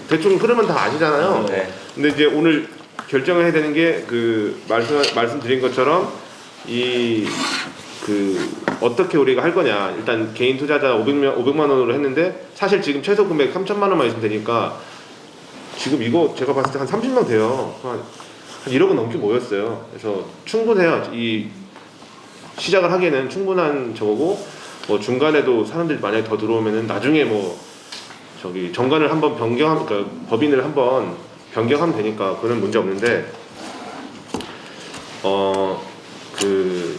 대충 흐름은 다 아시잖아요. 네. 근데 이제 오늘 결정을 해야 되는 게 그 말씀드린 것처럼 어떻게 우리가 할 거냐. 일단 개인 투자자 500만 원으로 했는데 사실 지금 최소 금액 3천만 원만 있으면 되니까 지금 이거 제가 봤을 때 한 30명 돼요. 한 1억은 넘게 모였어요. 그래서 충분해요. 이 시작을 하기에는 충분한 저거고, 뭐 중간에도 사람들이 만약에 더 들어오면은 나중에 뭐 저기 정관을 한번 그러니까 법인을 한번 변경하면 되니까 그런 문제 없는데, 그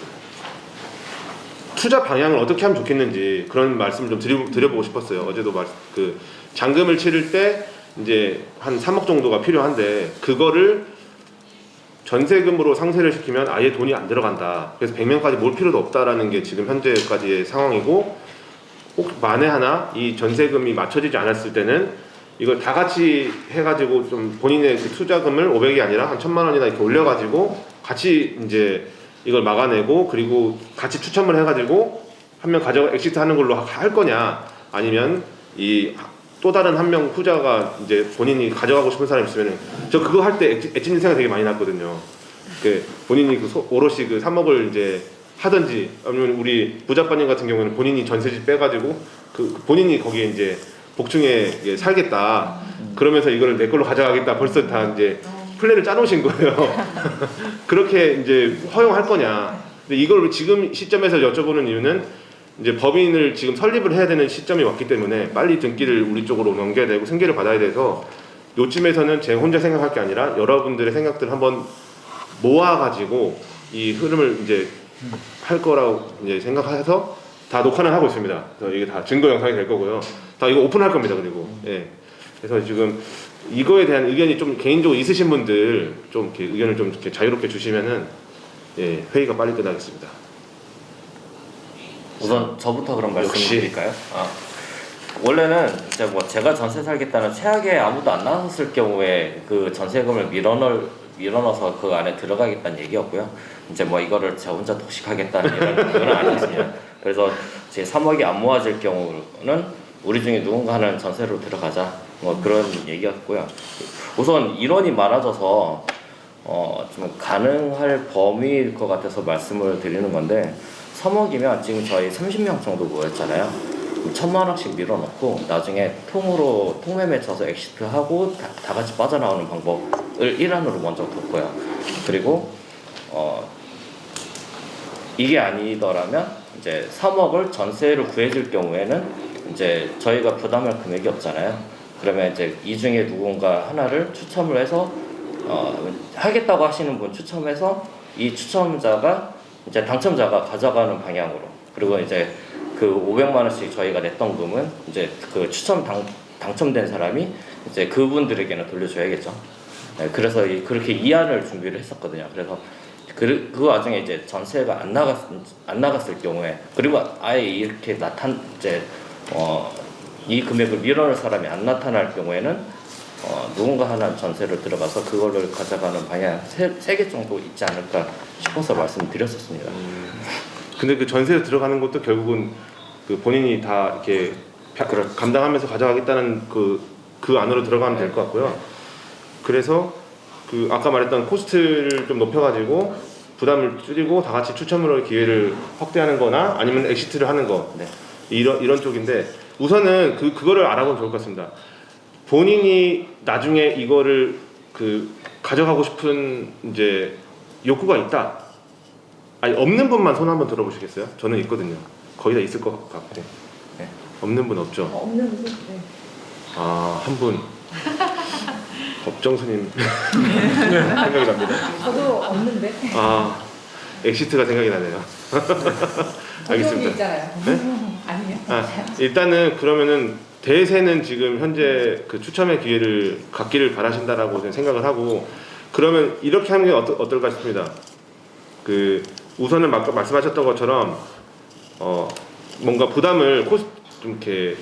투자 방향을 어떻게 하면 좋겠는지 그런 말씀을 좀 드려보고 싶었어요. 어제도 그 잔금을 치를 때 이제 한 3억 정도가 필요한데 그거를 전세금으로 상세를 시키면 아예 돈이 안 들어간다. 그래서 100명까지 몰 필요도 없다라는 게 지금 현재까지의 상황이고, 혹 만에 하나 이 전세금이 맞춰지지 않았을 때는 이걸 다 같이 해가지고 좀 본인의 그 투자금을 500이 아니라 한 1000만 원이나 이렇게 올려가지고 같이 이제 이걸 막아내고, 그리고 같이 추첨을 해가지고 한 명 가져가 엑시트 하는 걸로 할 거냐, 아니면 이 또 다른 한 명 후자가 이제 본인이 가져가고 싶은 사람이 있으면, 저 그거 할 때 엣지님 생각 되게 많이 났거든요. 그 본인이 오롯이 그 3억을 이제 하든지, 아니면 우리 부자빠님 같은 경우는 본인이 전세집 빼가지고 그 본인이 거기에 이제 복층에 살겠다. 그러면서 이거를 내 걸로 가져가겠다. 벌써 다 이제 플랜을 짜놓으신 거예요. 그렇게 이제 허용할 거냐. 근데 이걸 지금 시점에서 여쭤보는 이유는 이제 법인을 지금 설립을 해야 되는 시점이 왔기 때문에 빨리 등기를 우리 쪽으로 넘겨야 되고 승계를 받아야 돼서, 요쯤에서는 제 혼자 생각할 게 아니라 여러분들의 생각들 한번 모아가지고 이 흐름을 이제 할 거라고 이제 생각해서 다 녹화는 하고 있습니다. 그래서 이게 다 증거 영상이 될 거고요. 다 이거 오픈할 겁니다. 그리고 그래서 지금 이거에 대한 의견이 좀 개인적으로 있으신 분들 좀 이렇게 의견을 좀 이렇게 자유롭게 주시면은 회의가 빨리 끝나겠습니다. 우선 저부터 그럼 말씀드릴까요? 원래는 이제 뭐 제가 전세 살겠다는 최악의 아무도 안 나섰을 경우에 그 전세금을 밀어넣어서 그 안에 들어가겠다는 얘기였고요. 이제 뭐 이거를 제가 혼자 독식하겠다는 이런 건 아니었습니다. 그래서 제 3억이 안 모아질 경우는 우리 중에 누군가 하는 전세로 들어가자, 뭐 그런 얘기였고요. 우선 인원이 많아져서 좀 가능할 범위일 것 같아서 말씀을 드리는 건데, 3억이면 지금 저희 30명 정도 모였잖아요. 1000만 원씩 밀어넣고 나중에 통매매 쳐서 엑시트하고 다 같이 빠져나오는 방법을 일환으로 먼저 뒀고요. 그리고 이게 아니더라면 이제 3억을 전세로 구해줄 경우에는 이제 저희가 부담할 금액이 없잖아요. 그러면 이제 이 중에 누군가 하나를 추첨을 해서 하겠다고 하시는 분 추첨해서 이 추첨자가 이제 당첨자가 가져가는 방향으로, 그리고 이제 그 500만 원씩 저희가 냈던 금은 이제 그 당첨된 사람이 이제 그분들에게는 돌려줘야겠죠. 그래서 그렇게 이안을 준비를 했었거든요. 그래서 그 와중에 이제 전세가 안 나갔을 경우에, 그리고 아예 이렇게 이 금액을 밀어넣을 사람이 안 나타날 경우에는 누군가 하나 전세를 들어가서 그거를 가져가는 방향 3개 정도 있지 않을까 싶어서 말씀드렸었습니다. 근데 그 전세로 들어가는 것도 결국은 그 본인이 다 이렇게 감당하면서 가져가겠다는 그 안으로 들어가면 될 것 같고요. 그래서 그 아까 말했던 코스트를 좀 높여가지고 부담을 줄이고 다 같이 추첨으로 기회를 확대하는 거나 아니면 엑시트를 하는 거, 이런 쪽인데, 우선은 그거를 알아보면 좋을 것 같습니다. 본인이 나중에 이거를 가져가고 싶은 이제 욕구가 있다. 아니, 없는 분만 손 한번 들어보시겠어요? 저는 있거든요. 거의 다 있을 것 같고. 네. 없는 분 없죠? 없는 분. 네. 한 분. 법정스님 생각이 납니다. 저도 없는데. 엑시트가 생각이 나네요. 알겠습니다. 있잖아요. 네? 아니요. 일단은 그러면은 대세는 지금 현재 그 추첨의 기회를 갖기를 바라신다라고 생각을 하고, 그러면 이렇게 하는 게 어떨까 싶습니다. 우선은 아까 말씀하셨던 것처럼 뭔가 부담을 좀 이렇게,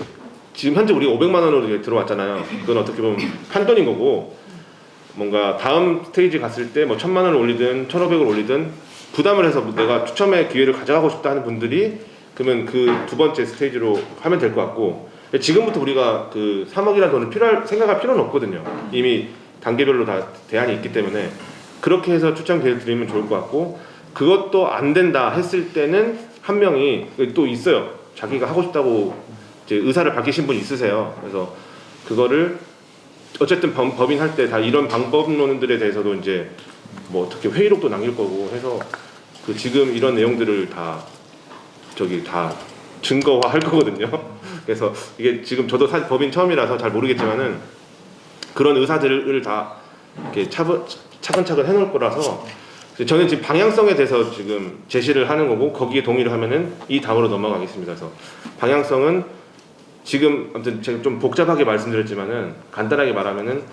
지금 현재 우리가 500만 원으로 들어왔잖아요. 그건 어떻게 보면 판돈인 거고, 뭔가 다음 스테이지 갔을 때 뭐 1000만 원을 올리든 1500을 올리든 부담을 해서 내가 추첨의 기회를 가져가고 싶다 하는 분들이 그러면 그 두 번째 스테이지로 하면 될 것 같고, 지금부터 우리가 그 3억이라는 돈을 생각할 필요는 없거든요. 이미 단계별로 다 대안이 있기 때문에 그렇게 해서 추천 기회를 드리면 좋을 것 같고, 그것도 안 된다 했을 때는 한 명이 또 있어요. 자기가 하고 싶다고 이제 의사를 밝히신 분 있으세요. 그래서 그거를 어쨌든 법인 할 때 다 이런 방법론들에 대해서도 이제 뭐 어떻게 회의록도 남길 거고 해서 그 지금 이런 내용들을 다 증거화할 거거든요. 그래서 이게 지금 저도 사실 법인 처음이라서 잘 모르겠지만은 그런 의사들을 다 이렇게 차근차근 해놓을 거라서 저는 지금 방향성에 대해서 지금 제시를 하는 거고, 거기에 동의를 하면은 이 다음으로 넘어가겠습니다. 그래서 방향성은 지금 아무튼 제가 좀 복잡하게 말씀드렸지만은 간단하게 말하면은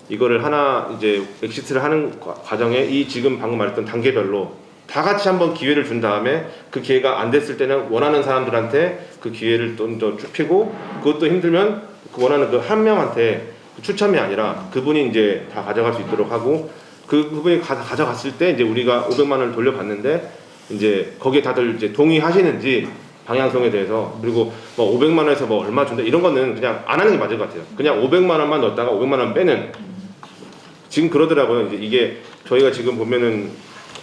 이거를 하나 이제 엑시트를 하는 과정에 이 지금 방금 말했던 단계별로 다 같이 한번 기회를 준 다음에 그 기회가 안 됐을 때는 원하는 사람들한테 그 기회를 좀 더 좁히고, 그것도 힘들면 그 원하는 그 한 명한테 추첨이 아니라 그분이 이제 다 가져갈 수 있도록 하고, 그분이 가져갔을 때 이제 우리가 500만 원을 돌려받는데 이제 거기에 다들 이제 동의하시는지 방향성에 대해서, 그리고 뭐 500만 원에서 뭐 얼마 준다 이런 거는 그냥 안 하는 게 맞을 것 같아요. 그냥 500만 원만 넣었다가 500만 원 빼는, 지금 그러더라고요. 이제 이게 저희가 지금 보면은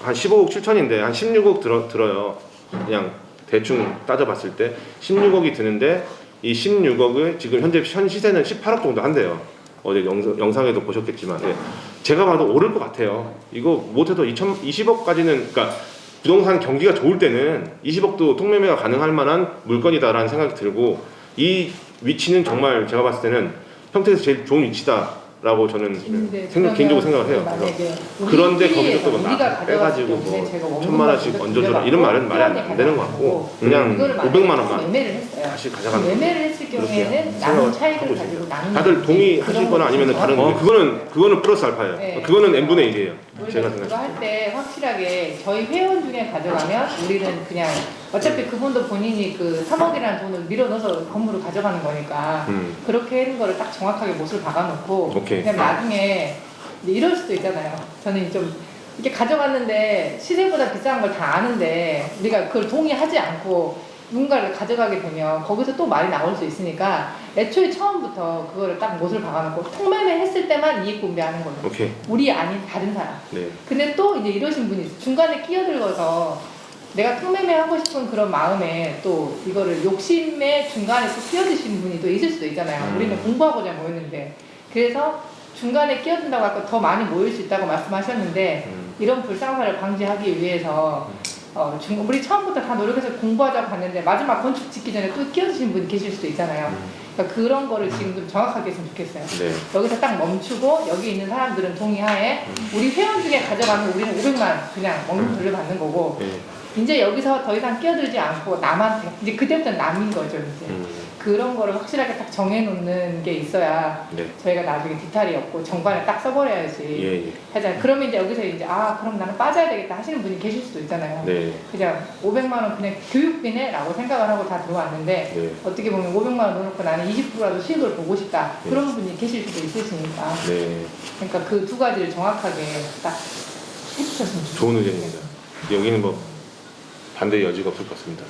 한 15억 7천인데 한 16억 들어요. 그냥 대충 따져봤을 때 16억이 드는데 이 16억을 지금 현 시세는 18억 정도 한대요. 어제 영상에도 보셨겠지만, 예. 제가 봐도 오를 것 같아요. 이거 못해도 20억까지는, 그러니까 부동산 경기가 좋을 때는 20억도 통매매가 가능할 만한 물건이다라는 생각이 들고, 이 위치는 정말 제가 봤을 때는 평택에서 제일 좋은 위치다라고 저는 개인적으로 생각을 해요. 그런데 거기서 또 빼가지고 뭐 1,000만 원씩 얹어주라 이런 말은 말이 안 되는 것 같고, 그냥 500만 원만 다시 가져가는 거예요. 매매를 했을 경우에는 남은 차익을 가지고 나누는, 다들 동의하시거나 아니면 다른 그거는 플러스 알파예요. 네. 그거는 n분의 1이에요. 제가 그거 생각할 할 때 확실하게 저희 회원 중에 가져가면 우리는 그냥 어차피 그분도 본인이 그 3억이라는 돈을 밀어넣어서 건물을 가져가는 거니까 그렇게 하는 거를 딱 정확하게 못을 박아놓고, 오케이. 그냥 나중에 이럴 수도 있잖아요. 저는 좀 이렇게 가져갔는데 시세보다 비싼 걸 다 아는데 우리가 그걸 동의하지 않고 누군가를 가져가게 되면 거기서 또 말이 나올 수 있으니까 애초에 처음부터 그거를 딱 못을 박아놓고 통매매 했을 때만 이익 분배하는 거예요. 오케이. 우리 아닌 다른 사람. 네. 근데 또 이제 이러신 분이 있어요. 중간에 끼어들어서 내가 통매매 하고 싶은 그런 마음에 또 이거를 욕심에 중간에 또 끼어드신 분이 또 있을 수도 있잖아요. 우리는 공부하고자 모였는데, 그래서 중간에 끼어든다고 할까 더 많이 모일 수 있다고 말씀하셨는데 이런 불상사를 방지하기 위해서 우리 처음부터 다 노력해서 공부하자고 갔는데 마지막 건축 짓기 전에 또 끼어드신 분이 계실 수도 있잖아요. 그러니까 그런 거를 지금 좀 정확하게 했으면 좋겠어요. 네. 여기서 딱 멈추고 여기 있는 사람들은 동의하에 우리 회원 중에 가져가면 우리는 500만 그냥 먹는 돌려받는 거고, 네. 이제 여기서 더 이상 끼어들지 않고 남한테 이제 그때부터는 남인 거죠. 이제 그런 거를 확실하게 딱 정해놓는 게 있어야 네. 저희가 나중에 뒤탈이 없고 정관에 딱 써버려야지 예. 하잖아요. 그러면 이제 여기서 이제 그럼 나는 빠져야 되겠다 하시는 분이 계실 수도 있잖아요. 네. 그냥 500만 원 그냥 교육비네 라고 생각을 하고 다 들어왔는데 네. 어떻게 보면 500만 원 넣어놓고 나는 20%라도 수익을 보고 싶다. 네. 그런 분이 계실 수도 있으시니까. 네. 그러니까 그 두 가지를 정확하게 딱 해주셨으면 좋겠어요. 좋은 의견입니다. 여기는 뭐 반대 여지가 없을 것 같습니다.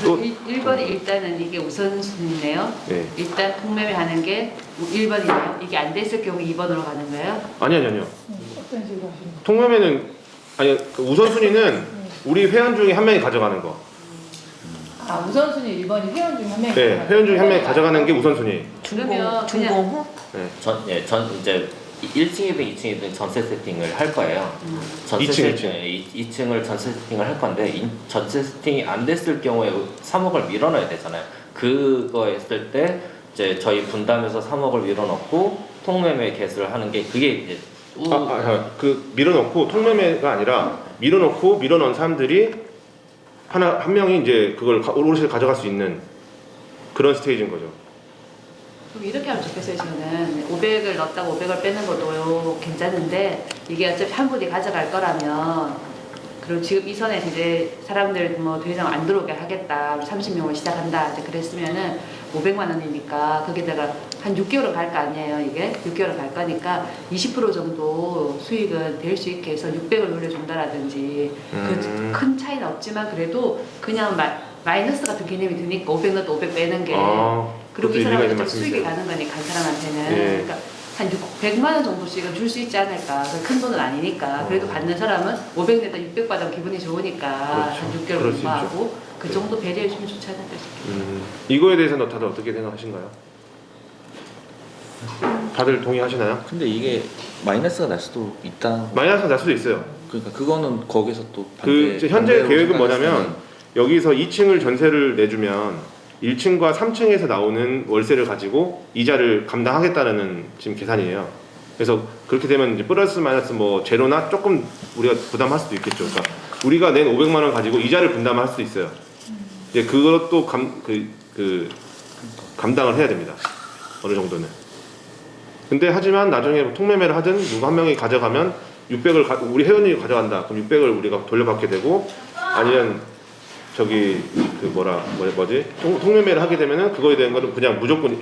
또 1번이 일단은 이게 우선순위네요. 네. 일단 통매매 하는 게 1번이면 이게 안 됐을 경우 2번으로 가는 거예요. 아니요. 어떤 식으로 하시는 거예요? 통매매는 그 우선순위는 우리 회원 중에 한 명이 가져가는 거. 우선순위 1번이 회원 중에 한 명이 네, 회원 중에 한 명이 가져가는 게 우선순위. 그러면 준공후? 네. 이제 1층이든 2층이든 전세 세팅을 할 거예요. 전세 2층을 전세 세팅을 할 건데 전세 세팅이 안 됐을 경우에 3억을 밀어넣어야 되잖아요. 그거 했을 때 이제 저희 분담해서 3억을 밀어넣고 통매매 개수를 하는 게 그게 이제 그 밀어넣고 통매매가 아니라 밀어넣은 사람들이 한 명이 이제 그걸 오롯이 가져갈 수 있는 그런 스테이지인 거죠. 그럼 이렇게 하면 좋겠어요. 저는 500을 넣었다가 500을 빼는 것도 괜찮은데 이게 어차피 한 분이 가져갈 거라면, 그리고 지금 이 선에 이제 사람들 뭐 더 이상 안 들어오게 하겠다, 30명을 시작한다 이제 그랬으면은 500만 원이니까 거기다가 한 6개월은 갈 거 아니에요. 이게 6개월은 갈 거니까 20% 정도 수익은 될 수 있게 해서 600을 돌려준다라든지 그 큰 차이는 없지만 그래도 그냥 마이너스 같은 개념이 드니까 500 넣어도 500 빼는 게 그리고 그것도 이 일리가 있는 사람한테 수익이 말씀이세요. 가는 거니까 한 사람한테는 예. 그러니까 한 100만 원 정도씩은 줄 수 있지 않을까. 큰 돈은 아니니까. 그래도 받는 사람은 500 냈다 600 받으면 기분이 좋으니까 그렇죠. 한 6개월 그럴 수 공부하고 그 네. 정도 배려해 주면 좋지 않을까 싶어요. 이거에 대해서는 다들 어떻게 생각하신가요? 다들 동의하시나요? 근데 이게 마이너스가 날 수도 있다. 마이너스가 날 수도 있어요. 그러니까 그거는 거기서 또 그 반대. 현재 반대로 계획은 생각했을 뭐냐면 여기서 2층을 전세를 내주면 1층과 3층에서 나오는 월세를 가지고 이자를 감당하겠다는 지금 계산이에요. 그래서 그렇게 되면 이제 플러스 마이너스 뭐 제로나 조금 우리가 부담할 수도 있겠죠. 그러니까 우리가 낸 500만 원 가지고 이자를 분담할 수도 있어요. 이제 그것도 감당을 해야 됩니다. 어느 정도는. 근데 하지만 나중에 통매매를 하든 누구 한 명이 가져가면 600을 우리 회원님이 가져간다. 그럼 600을 우리가 돌려받게 되고 아니면 저기 뭐지 통매매를 하게 되면은 그거에 대한 거는 그냥 무조건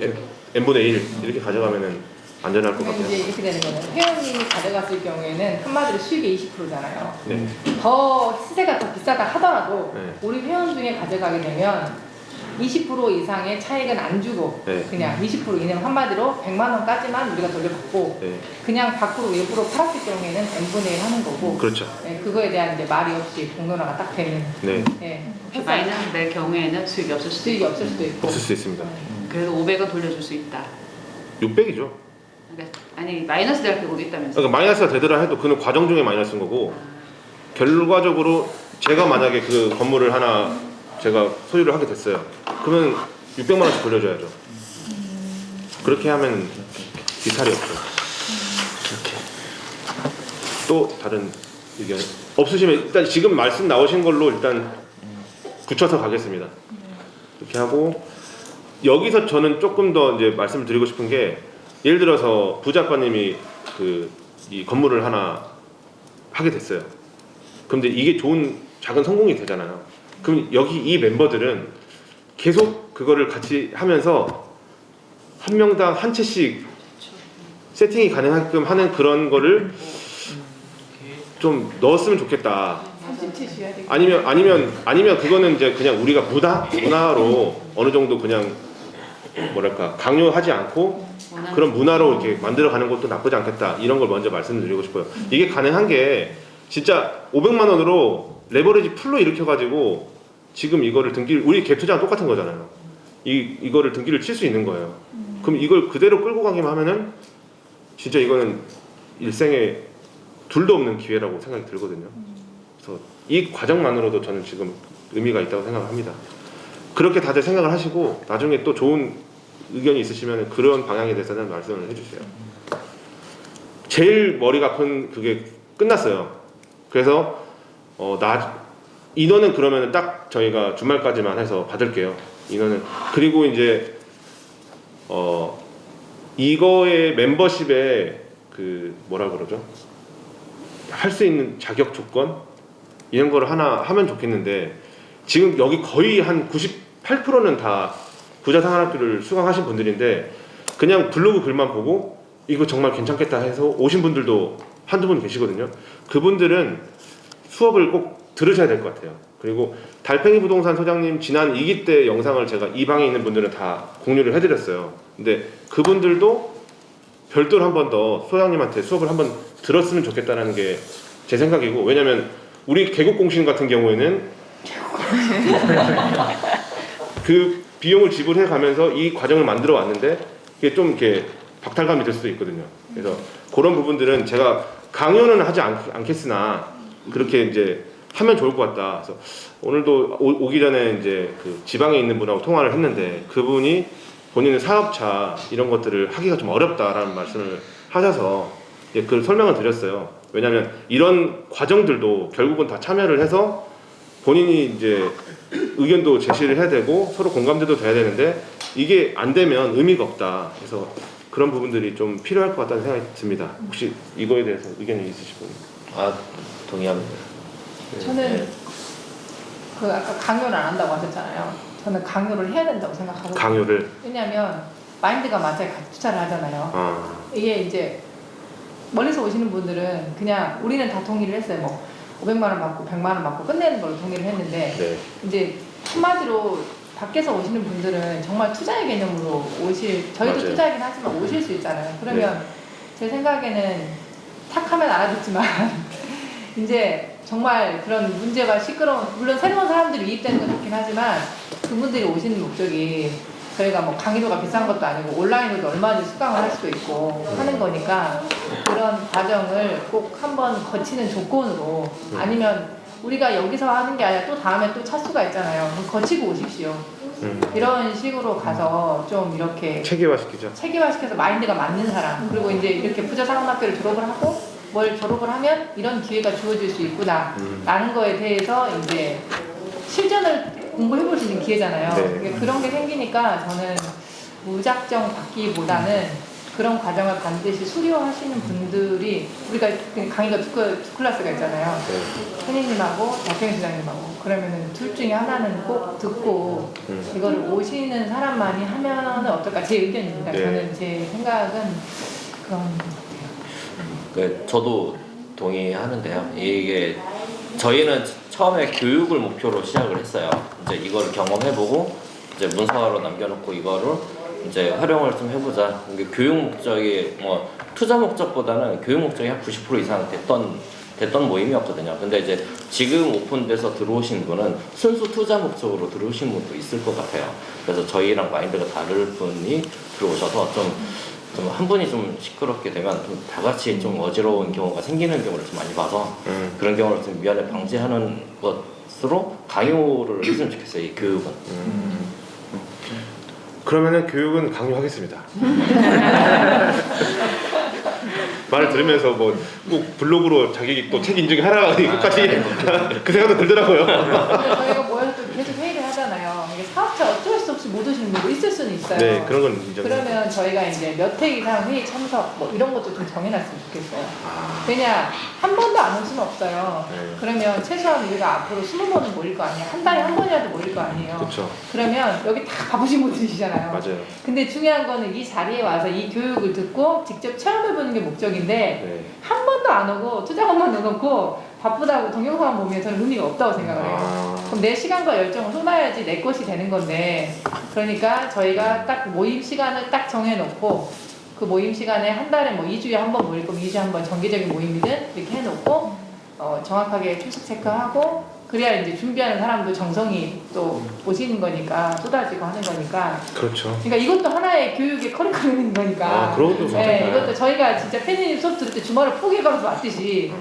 n분의 1 이렇게 가져가면은 안전할 것 그러면 같아요. 이제 이렇게 되는 거는 회원님이 가져갔을 경우에는 한마디로 수익의 20%잖아요. 네. 더 시세가 더 비싸다 하더라도 네. 우리 회원 중에 가져가게 되면 20% 이상의 차익은 안 주고 네. 그냥 20% 이내면 한마디로 100만 원까지만 우리가 돌려받고 네. 그냥 밖으로 외부로 팔았을 경우에는 n분의 1 하는 거고 그렇죠. 네, 그거에 대한 이제 말이 없이 공론화가 딱 되는 네. 네, 혹시 마이너스 낼 경우에는 수익이 없을 수도 수익이 있고 없을 수도 있고 없을 수 있습니다. 그래도 500원 돌려줄 수 있다. 600이죠. 그러니까 아니 마이너스 될 경우도 있다면서. 그러니까 마이너스가 되더라 해도 그는 과정 중에 마이너스인 거고 결과적으로 제가 만약에 그 건물을 하나 제가 소유를 하게 됐어요. 그러면 600만 원씩 돌려줘야죠. 그렇게 하면 비탈이 없죠. 또 다른 의견 없으시면 일단 지금 말씀 나오신 걸로 일단 굳혀서 가겠습니다. 이렇게 하고 여기서 저는 조금 더 이제 말씀을 드리고 싶은 게 예를 들어서 부작가님이 이 건물을 하나 하게 됐어요. 그런데 이게 좋은 작은 성공이 되잖아요. 그럼 여기 이 멤버들은 계속 그거를 같이 하면서 한 명당 한 채씩 세팅이 가능하게끔 하는 그런 거를 좀 넣었으면 좋겠다. 30채 쉬어야 되겠다. 아니면 그거는 이제 그냥 우리가 문화로 어느 정도 그냥 뭐랄까 강요하지 않고 그런 문화로 이렇게 만들어가는 것도 나쁘지 않겠다. 이런 걸 먼저 말씀드리고 싶어요. 이게 가능한 게 진짜 500만 원으로 레버리지 풀로 일으켜가지고 지금 이거를 우리 갭 투자랑 똑같은 거잖아요. 이거를 등기를 칠 수 있는 거예요. 그럼 이걸 그대로 끌고 가기만 하면은 진짜 이거는 일생에 둘도 없는 기회라고 생각이 들거든요. 그래서 이 과정만으로도 저는 지금 의미가 있다고 생각합니다. 그렇게 다들 생각을 하시고 나중에 또 좋은 의견이 있으시면 그런 방향에 대해서는 말씀을 해주세요. 제일 머리가 아픈 그게 끝났어요. 그래서 인원은 그러면 딱 저희가 주말까지만 해서 받을게요. 인원은. 그리고 이제 이거의 멤버십에 뭐라 그러죠? 할 수 있는 자격 조건 이런 거를 하나 하면 좋겠는데 지금 여기 거의 한 98%는 다 부자상한학교를 수강하신 분들인데 그냥 블로그 글만 보고 이거 정말 괜찮겠다 해서 오신 분들도 한두 분 계시거든요. 그분들은 수업을 꼭 들으셔야 될 것 같아요. 그리고 달팽이 부동산 소장님 지난 2기 때 영상을 제가 이 방에 있는 분들은 다 공유를 해드렸어요. 근데 그분들도 별도로 한 번 더 소장님한테 수업을 한번 들었으면 좋겠다는 게 제 생각이고, 왜냐면 우리 개국공신 같은 경우에는 그 비용을 지불해 가면서 이 과정을 만들어 왔는데 이게 좀 이렇게 박탈감이 들 수도 있거든요. 그래서 그런 부분들은 제가 강요는 하지 않겠으나 그렇게 이제 하면 좋을 것 같다. 그래서 오늘도 오기 전에 이제 그 지방에 있는 분하고 통화를 했는데 그분이 본인의 사업차 이런 것들을 하기가 좀 어렵다라는 말씀을 하셔서 그 설명을 드렸어요. 왜냐하면 이런 과정들도 결국은 다 참여를 해서 본인이 이제 의견도 제시를 해야 되고 서로 공감대도 돼야 되는데 이게 안 되면 의미가 없다. 그래서 그런 부분들이 좀 필요할 것 같다는 생각이 듭니다. 혹시 이거에 대해서 의견이 있으신 분? 동의합니다. 저는 아까 강요를 안 한다고 하셨잖아요. 저는 강요를 해야 된다고 생각하거든요. 강요를. 왜냐하면 마인드가 맞아야 같이 투자를 하잖아요. 이게 이제 멀리서 오시는 분들은 그냥 우리는 다 동의를 했어요. 뭐 500만 원 받고 100만 원 받고 끝내는 걸로 동의를 했는데 네. 이제 한마디로 밖에서 오시는 분들은 정말 투자의 개념으로 저희도 맞아요. 투자이긴 하지만 오실 수 있잖아요. 그러면 제 생각에는 탁하면 알아듣지만 이제 정말 그런 문제가 시끄러운, 물론 새로운 사람들이 유입되는 건 좋긴 하지만 그분들이 오시는 목적이 저희가 뭐 강의료가 비싼 것도 아니고 온라인으로도 얼마든지 수강을 할 수도 있고 하는 거니까 그런 과정을 꼭 한번 거치는 조건으로, 아니면 우리가 여기서 하는 게 아니라 또 다음에 또 차수가 있잖아요. 그럼 거치고 오십시오. 이런 식으로 가서 좀 이렇게 체계화시키죠. 체계화시켜서 마인드가 맞는 사람, 그리고 이제 이렇게 부자산업학교를 졸업을 하고 뭘 졸업을 하면 이런 기회가 주어질 수 있구나 라는 거에 대해서 이제 실전을 공부해볼 수 있는 기회잖아요. 네. 그러니까 그런 게 생기니까 저는 무작정 받기보다는 그런 과정을 반드시 수료하시는 분들이, 우리가 강의가 두 클래스가 있잖아요. 네. 선생님하고 박경희 시장님하고, 그러면은 둘 중에 하나는 꼭 듣고 이거를 오시는 사람만이 하면은 어떨까, 제 의견입니다. 네. 저는 제 생각은 그런. 저도 동의하는데요. 이게 저희는 처음에 교육을 목표로 시작을 했어요. 이제 이거를 경험해보고 이제 문서로 남겨놓고 이거를 이제 활용을 좀 해보자. 이게 교육 목적이 뭐 투자 목적보다는 교육 목적이 한 90% 이상 됐던 모임이었거든요. 근데 이제 지금 오픈돼서 들어오신 분은 순수 투자 목적으로 들어오신 분도 있을 것 같아요. 그래서 저희랑 마인드가 다를 분이 들어오셔서 좀 한 분이 좀 시끄럽게 되면 좀 다 같이 좀 어지러운 경우가 생기는 경우를 좀 많이 봐서 그런 경우를 좀 미연에 방지하는 것으로 강요를 했으면 좋겠어요. 이 교육은. 그러면은 교육은 강요하겠습니다. 말을 들으면서 뭐 꼭 블로그로 자기 또 책 인증하라 끝까지 그 생각도 들더라고요. 근데 저희가 모여서 또 계속 회의를 하잖아요. 이게 사업자 어쩔 수 없이 못 오시는 분도 있을 수는 있어요. 네, 그런 건 인정. 그러면 저희가 이제 몇 회 이상 회의 참석 뭐 이런 것도 좀 정해놨으면 좋겠어요. 왜냐, 한 번도 안 올 수는 없어요. 네. 그러면 최소한 우리가 앞으로 20번은 모일 거 아니에요. 한 달에 한 번이라도 모일 거 아니에요. 그렇죠. 그러면 여기 다 가보신 분들이시잖아요. 맞아요. 근데 중요한 거는 이 자리에 와서 이 교육을 듣고 직접 체험해보는 게 목적인데, 네. 한 번도 안 오고 투자금만 넣어놓고 바쁘다고 동영상만 보면 저는 의미가 없다고 생각을 해요. 그럼 내 시간과 열정을 쏟아야지 내 것이 되는 건데, 그러니까 저희가 딱 모임 시간을 딱 정해놓고 그 모임 시간에 한 달에 뭐 2주에 한 번 모일 거면 2주에 한 번 정기적인 모임이든 이렇게 해놓고 정확하게 출석 체크하고, 그래야 이제 준비하는 사람도 정성이 또 오시는 거니까, 쏟아지고 하는 거니까. 그렇죠. 그러니까 이것도 하나의 교육의 커리큘럼인 거니까. 아, 그것도 네, 이것도 저희가 진짜 패니님 수업 들을 때 주말을 포기해가면서 왔듯이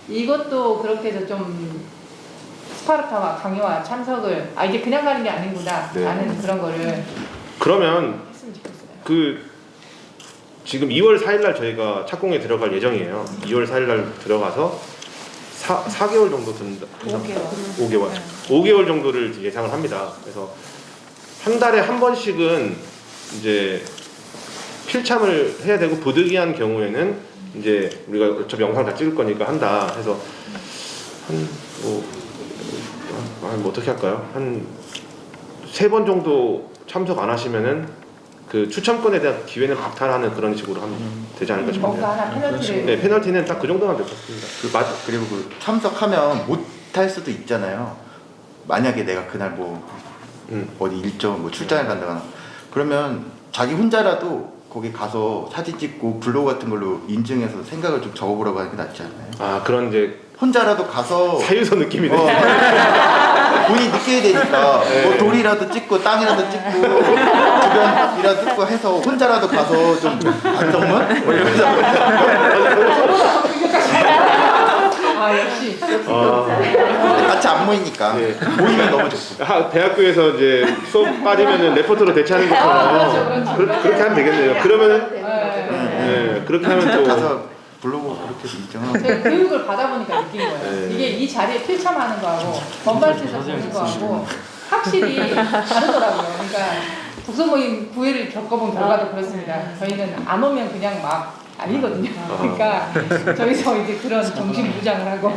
이것도 그렇게 해서 좀 스파르타와 강의와 참석을, 이게 그냥 가는 게 아니구나 네. 라는 그런 거를 그러면 했으면 좋겠어요. 그 지금 2월 4일날 저희가 착공에 들어갈 예정이에요. 2월 4일날 들어가서 4개월 정도 든다. 5개월. 5개월 정도를 예상을 합니다. 그래서 한 달에 한 번씩은 이제 필참을 해야 되고, 부득이한 경우에는 이제 우리가 어차피 영상 다 찍을 거니까 한다 해서 뭐 어떻게 할까요? 한 3번 정도 참석 안 하시면은 그 추첨권에 대한 기회는 박탈하는 그런 식으로 하면 되지 않을까 싶은데요. 뭔가 하나 페널티를. 네, 페널티는 딱 그 정도만 될 것 같습니다. 그리고 그 참석하면 못할 수도 있잖아요. 만약에 내가 그날 뭐 어디 일정 뭐 출장을 간다거나 그러면 자기 혼자라도 거기 가서 사진 찍고 블로그 같은 걸로 인증해서 생각을 좀 적어보라고 하는 게 낫지 않나요? 아, 그런 이제 혼자라도 가서 사유서 느낌이네. 본인이 느껴야 되니까 뭐 돌이라도 찍고 땅이라도 찍고 주변이라도 찍고 해서 혼자라도 가서 좀 반성문? 뭐 이러면서 역시. 같이 안 모이니까 네. 모이면 너무 좋고. 대학교에서 이제 수업 빠지면은 레포트로 대체하는 것처럼 그렇죠. 그렇게 하면 되겠네요. 그러면은 네. 그렇게 하면 또 가서 블로그 그렇게 인정하고. 제가 교육을 받아보니까 느낀 거예요. 네. 이게 이 자리에 필참하는 거하고 먼발치에서 보는 거하고 확실히 다르더라고요. 그러니까 독서 모임 9회를 겪어본 결과도 그렇습니다. 저희는 안 오면 그냥 막 아니거든요. 그러니까 저희서 이제 그런 정신 무장을 하고.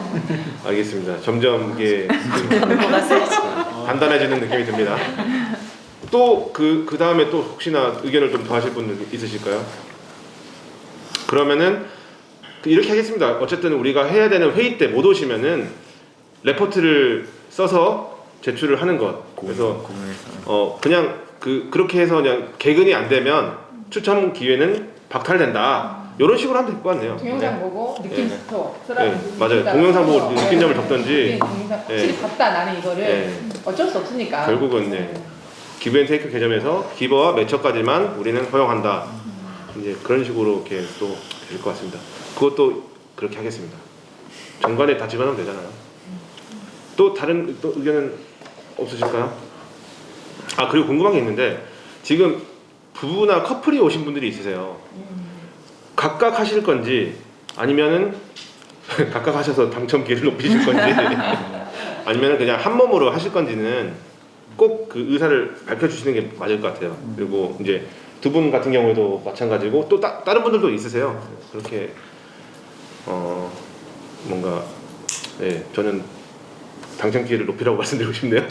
알겠습니다. 점점 이게 단단해지는 느낌이 듭니다. 또 그 다음에 또 혹시나 의견을 좀 더하실 분들 있으실까요? 그러면은 이렇게 하겠습니다. 어쨌든 우리가 해야 되는 회의 때 못 오시면은 레포트를 써서 제출을 하는 것. 그래서 공연에서 그냥 그렇게 해서 그냥 개근이 안 되면 추첨 기회는 박탈된다. 이런 식으로 하면 될 것 같네요. 동영상 보고 느낌 네. 스토어 네, 맞아요. 동영상 보고 느낀 점을 적던지. 동영상 네. 확실히 봤다 나는 이거를 네. 어쩔 수 없으니까. 결국은 네. 기브앤테이크 개념에서 기버와 매처까지만 우리는 허용한다. 이제 그런 식으로 이렇게 또 될 것 같습니다. 그것도 그렇게 하겠습니다. 정관에 다 집어넣으면 되잖아요. 또 다른 또 의견은 없으실까요? 아 그리고 궁금한 게 있는데 지금 부부나 커플이 오신 분들이 있으세요. 각각 하실 건지 아니면은 각각 하셔서 당첨 기회를 높이실 건지 아니면은 그냥 한 몸으로 하실 건지는 꼭 그 의사를 밝혀주시는 게 맞을 것 같아요. 그리고 이제 두 분 같은 경우에도 마찬가지고 또 다른 분들도 있으세요. 그렇게 뭔가 네 저는 당첨 기회를 높이라고 말씀드리고 싶네요.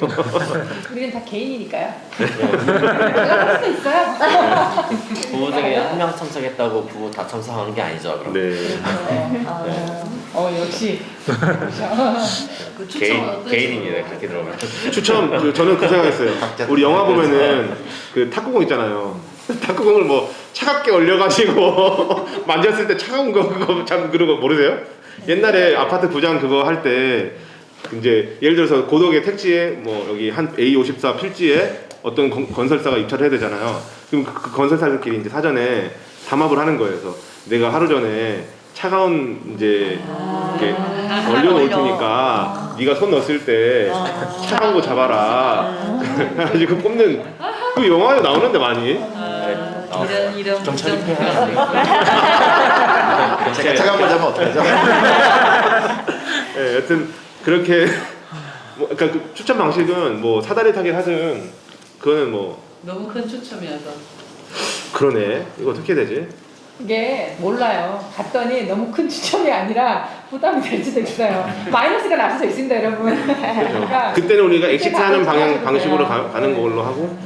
우리는 다 개인이니까요. 내가 할 수 있어요. 부부 중에 한 명 참석했다고 부부 다 참석하는 게 아니죠. 그럼. 네. 역시. 그 추첨은 개인입니다. 그렇게 들어오면. 추첨 저는 그 생각했어요. 우리 영화 보면은 그 탁구공 있잖아요. 탁구공을 뭐 차갑게 얼려가지고 만졌을 때 차가운 거 그거 참 그런 거 모르세요? 옛날에 아파트 부장 그거 할 때 이제 예를 들어서 고덕의 택지에 뭐 여기 한 A54 필지에 어떤 건설사가 입찰을 해야 되잖아요. 그럼 그 건설사들끼리 이제 사전에 담합을 하는 거예요. 그래서 내가 하루 전에 차가운 이제 이렇게 얼려놓을 테니까 네가 손 넣었을 때 차가운 거 잡아라. 그래가지고 뽑는 그 영화에 나오는데 많이. 이런 좀 처리해야 제가 차가운 거 잡으면 어떡하죠? 네, 여튼 그렇게 뭐 그러니까 그 추천 방식은 뭐 사다리 타기 하든 그거는 뭐 너무 큰 추첨이어서 그러네. 이거 어떻게 되지? 이게 몰라요. 갔더니 너무 큰 추첨이 아니라 부담이 될 수도 있어요. 마이너스가 날 수도 있습니다, 여러분. 그러니까 그때는 우리가 엑시트하는 가는 방식으로 거예요. 가는 걸로 하고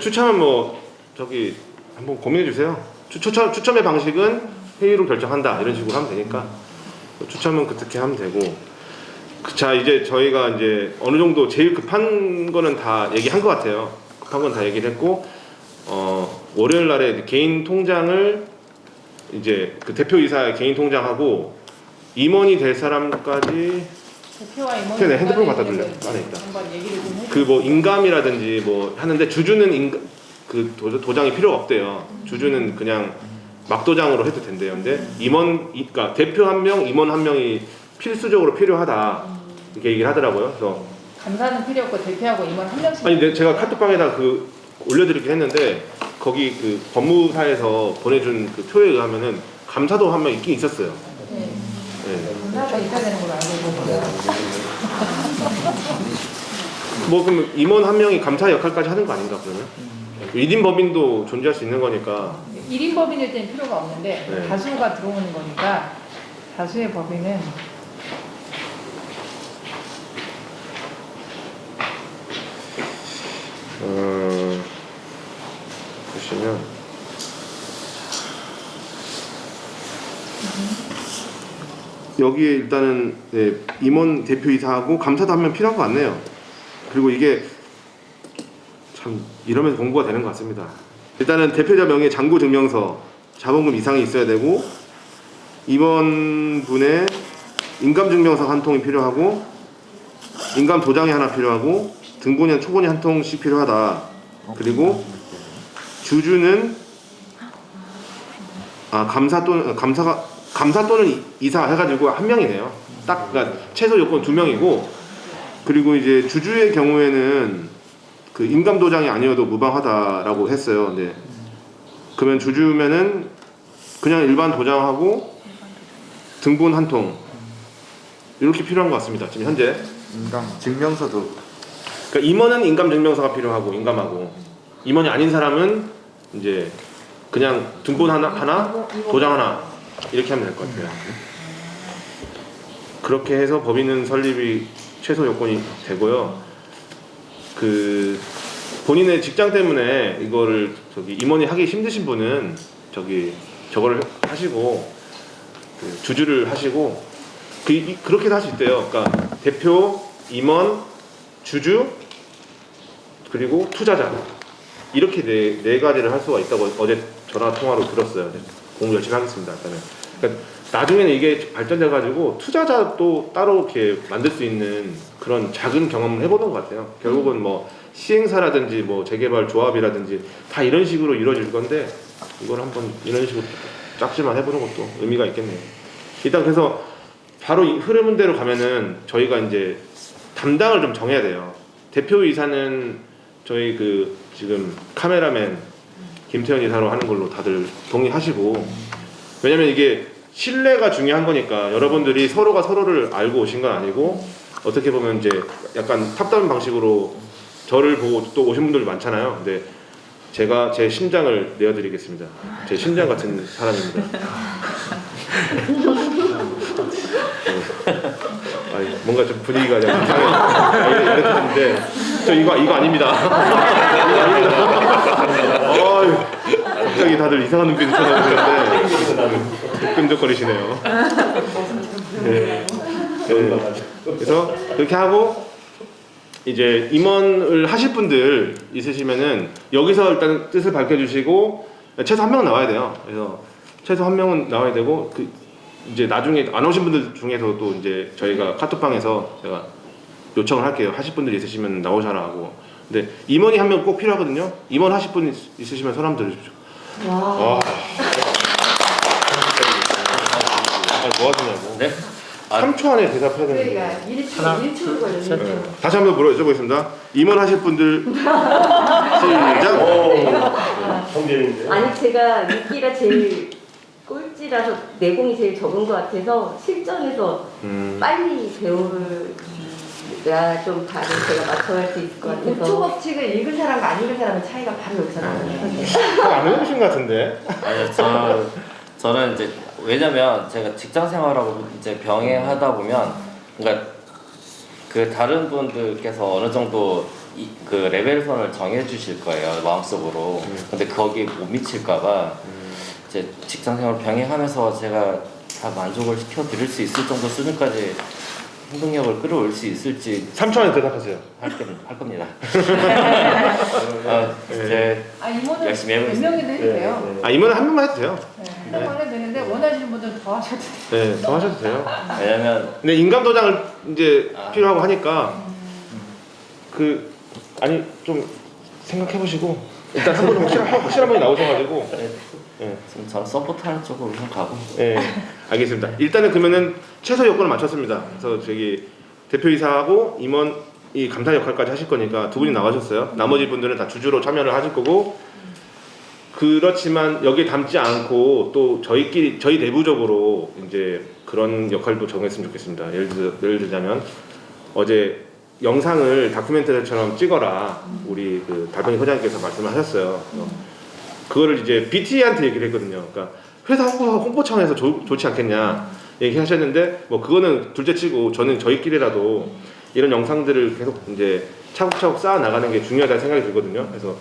추첨은 뭐 저기 한번 고민해 주세요. 추첨의 방식은 회의로 결정한다 이런 식으로 하면 되니까 추첨은 그렇게 하면 되고 자 이제 저희가 이제 어느 정도 제일 급한 거는 다 얘기한 것 같아요. 급한 건 다 얘기를 했고 월요일 날에 개인 통장을 이제 그 대표이사의 개인 통장하고 임원이 될 사람까지 대표와 임원 네, 핸드폰 갖다 줄래요? 안에 있다. 한번 얘기를 좀 해주세요. 그 뭐 인감이라든지 뭐 하는데 주주는 그 도장이 필요가 없대요. 주주는 그냥 막도장으로 해도 된대요. 근데 그러니까 대표 한 명, 임원 한 명이 필수적으로 필요하다 이렇게 얘기를 하더라고요. 그래서 감사는 필요 없고 대표하고 임원 한 명씩. 아니 제가 카톡방에다 그 올려드리긴 했는데 거기 그 법무사에서 보내준 그 표에 의하면은 감사도 한 명 있긴 있었어요. 네. 네. 감사가 있어야 되는 걸로 알고 있는데. 뭐 그럼 임원 한 명이 감사 역할까지 하는 거 아닌가 그러면? 1인 법인도 존재할 수 있는 거니까 1인 법인일 때는 필요가 없는데 네. 다수가 들어오는 거니까 다수의 법인은 보시면 여기에 일단은 네, 임원 대표이사하고 감사도 한 명 필요한 것 같네요. 그리고 이게 참 이러면서 공부가 되는 것 같습니다. 일단은 대표자 명의 잔고 증명서 자본금 이상이 있어야 되고 임원분의 인감 증명서 한 통이 필요하고 인감 도장이 하나 필요하고 등본이나 초본이 한 통씩 필요하다. 그리고 주주는 감사 또는 이사 해가지고 한 명이네요. 딱 그러니까 최소 요건 2명이고 그리고 이제 주주의 경우에는 그 인감 도장이 아니어도 무방하다라고 했어요. 네. 그러면 주주면은 그냥 일반 도장하고 등본 한 통 이렇게 필요한 것 같습니다. 지금 현재. 인감 증명서도 그러니까 임원은 인감 증명서가 필요하고 인감하고 임원이 아닌 사람은 이제 그냥 등본 하나 도장 하나 이렇게 하면 될 것 같아요. 그렇게 해서 법인은 설립이 최소 요건이 되고요. 그 본인의 직장 때문에 이거를 임원이 하기 힘드신 분은 저거를 하시고 그 주주를 하시고 그렇게도 할 수 있대요. 그러니까 대표, 임원, 주주 그리고 투자자 이렇게 네 가지를 할 수가 있다고 어제 전화 통화로 들었어요. 공부 열심히 하겠습니다. 일단은. 그러니까 나중에는 이게 발전돼 가지고 투자자도 따로 이렇게 만들 수 있는 그런 작은 경험을 해보는 것 같아요. 결국은 뭐 시행사라든지 뭐 재개발 조합이라든지 다 이런 식으로 이루어질 건데 이걸 한번 이런 식으로 짝지만 해보는 것도 의미가 있겠네요. 일단 그래서 바로 이 흐름대로 가면은 저희가 이제 담당을 좀 정해야 돼요. 대표이사는 저희 그 지금 카메라맨 김태현 이사로 하는 걸로 다들 동의하시고, 왜냐면 이게 신뢰가 중요한 거니까 여러분들이 서로가 서로를 알고 오신 건 아니고 어떻게 보면 이제 약간 탑다운 방식으로 저를 보고 또 오신 분들 많잖아요. 근데 제가 제 심장을 내어드리겠습니다. 제 심장 같은 사람입니다. 아니, 뭔가 좀 분위기가 좀 이상해. 이렇게 했는데 저 이거 아닙니다. 이거 아닙니다. 갑자기 다들 이상한 눈빛을 쳐다보시는데 끈적거리시네요. 네. 그래서 그렇게 하고 이제 임원을 하실 분들 있으시면은 여기서 일단 뜻을 밝혀주시고 최소 1명 나와야 돼요. 그래서 최소 1명은 나와야 되고 그 이제 나중에 안 오신 분들 중에서도 이제 저희가 카톡방에서 제가 요청을 할게요. 하실 분들 있으시면 나오셔라 하고. 근데 임원이 1명 꼭 필요하거든요. 임원 하실 분 있으시면 손 한번 들어주십시오. 와. 뭐 하시냐고. 네? 3초 안에 대답해야 되는데. 그러니까 1초 걸리죠. 다시 한번 여쭤보겠습니다. 임원 하실 분들 시작. 아니 제가 미끼가 제일 꼴찌라서 내공이 제일 적은 것 같아서 실전에서 빨리 배우가 좀 다른 제가 맞춰갈 수 있을 것 같아서. 우초 법칙을 읽은 사람과 안 읽은 사람의 차이가 바로 여기서 나거든요. 안 해보신 것 같은데. 아니요, 저는 이제 왜냐면 제가 직장 생활하고 이제 병행하다 보면 그러니까 그 다른 분들께서 어느 정도 그 레벨선을 정해 주실 거예요, 마음속으로. 근데 거기 못 미칠까봐 이제 직장 생활 병행하면서 제가 다 만족을 시켜 드릴 수 있을 정도 수준까지 행동력을 끌어올 수 있을지 3초 안에 대답하세요. 할 겁니다. 이제 임원은 열심히 해보겠습니다. 몇 명이든 해도 돼요. 임원은 1명만 해도 돼요. 한 명만 해도 되는데 원하시는 분들은 더 하셔도 돼요. 네, 더 하셔도 돼요. 왜냐면 근데 인감 도장을 이제 필요하고 하니까 아니 좀 생각해 보시고 일단 한 번 확실한 분이 나오셔가지고. 네. 지금 저는 서포트하는 쪽으로 좀 가고. 네, 알겠습니다. 일단은 그러면은 최소 요건을 맞췄습니다. 그래서 저기 대표이사하고 임원이 감사 역할까지 하실 거니까 두 분이 나가셨어요. 나머지 분들은 다 주주로 참여를 하실 거고, 그렇지만 여기에 담지 않고 또 저희 내부적으로 이제 그런 역할도 정했으면 좋겠습니다. 예를 들자면 어제 영상을 다큐멘터리처럼 찍어라 우리 그 달팽이 소장님께서 말씀을 하셨어요. 그거를 이제 BT한테 얘기를 했거든요. 그러니까 회사 홍보청에서 좋지 않겠냐 얘기하셨는데 뭐 그거는 둘째치고 저는 저희끼리라도 이런 영상들을 계속 이제 차곡차곡 쌓아 나가는 게 중요하다는 생각이 들거든요. 그래서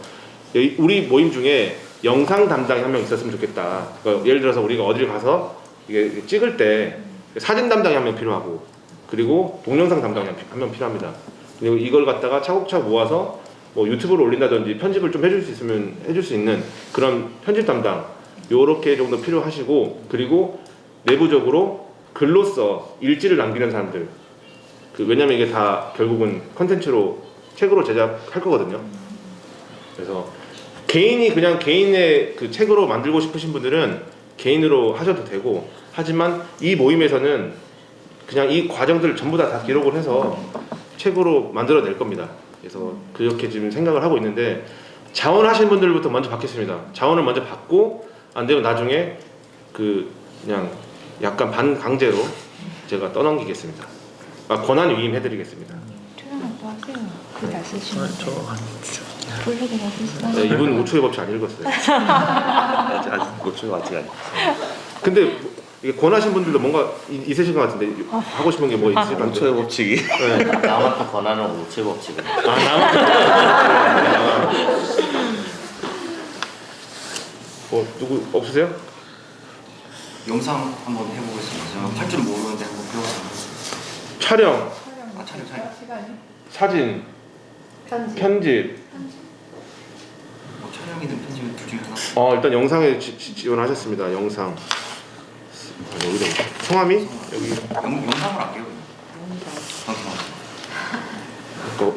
우리 모임 중에 영상 담당이 한 명 있었으면 좋겠다. 그러니까 예를 들어서 우리가 어딜 가서 이게 찍을 때 사진 담당이 한 명 필요하고, 그리고 동영상 담당이 한 명 필요합니다. 그리고 이걸 갖다가 차곡차곡 모아서 뭐 유튜브로 올린다든지 편집을 좀 해줄 수 있으면 해줄 수 있는 그런 편집 담당 요렇게 정도 필요하시고, 그리고 내부적으로 글로써 일지를 남기는 사람들, 왜냐면 이게 다 결국은 컨텐츠로 책으로 제작할 거거든요. 그래서 개인이 그냥 개인의 그 책으로 만들고 싶으신 분들은 개인으로 하셔도 되고, 하지만 이 모임에서는 그냥 이 과정들을 전부 다 기록을 해서 책으로 만들어낼 겁니다. 그래서 그렇게 지금 생각을 하고 있는데, 자원하신 분들부터 먼저 받겠습니다. 자원을 먼저 받고 안 되면 나중에 그냥 약간 반강제로 제가 떠넘기겠습니다. 권한 위임해드리겠습니다. 네, 이분 우초의 법칙 안 읽었어요. 아직 고추가 아직 아니에요. 근데 이게 권하신 분들도 뭔가 있으신 것 같은데 하고 싶은 게 뭐 있으실 것 같아요. 고추의 법칙이. 네. 남한테 권하는 우체 법칙은. 뭐 누구 없으세요? 영상 한번 해보겠습니다. 제가 할 줄 모르는데 한번 배워서. 촬영. 촬영. 시간이. 사진, 편집. 뭐 촬영이든 편집은 둘 중에 하나. 일단 영상에 지원하셨습니다. 영상. 여기다 성함이 여기 영상을 할게요.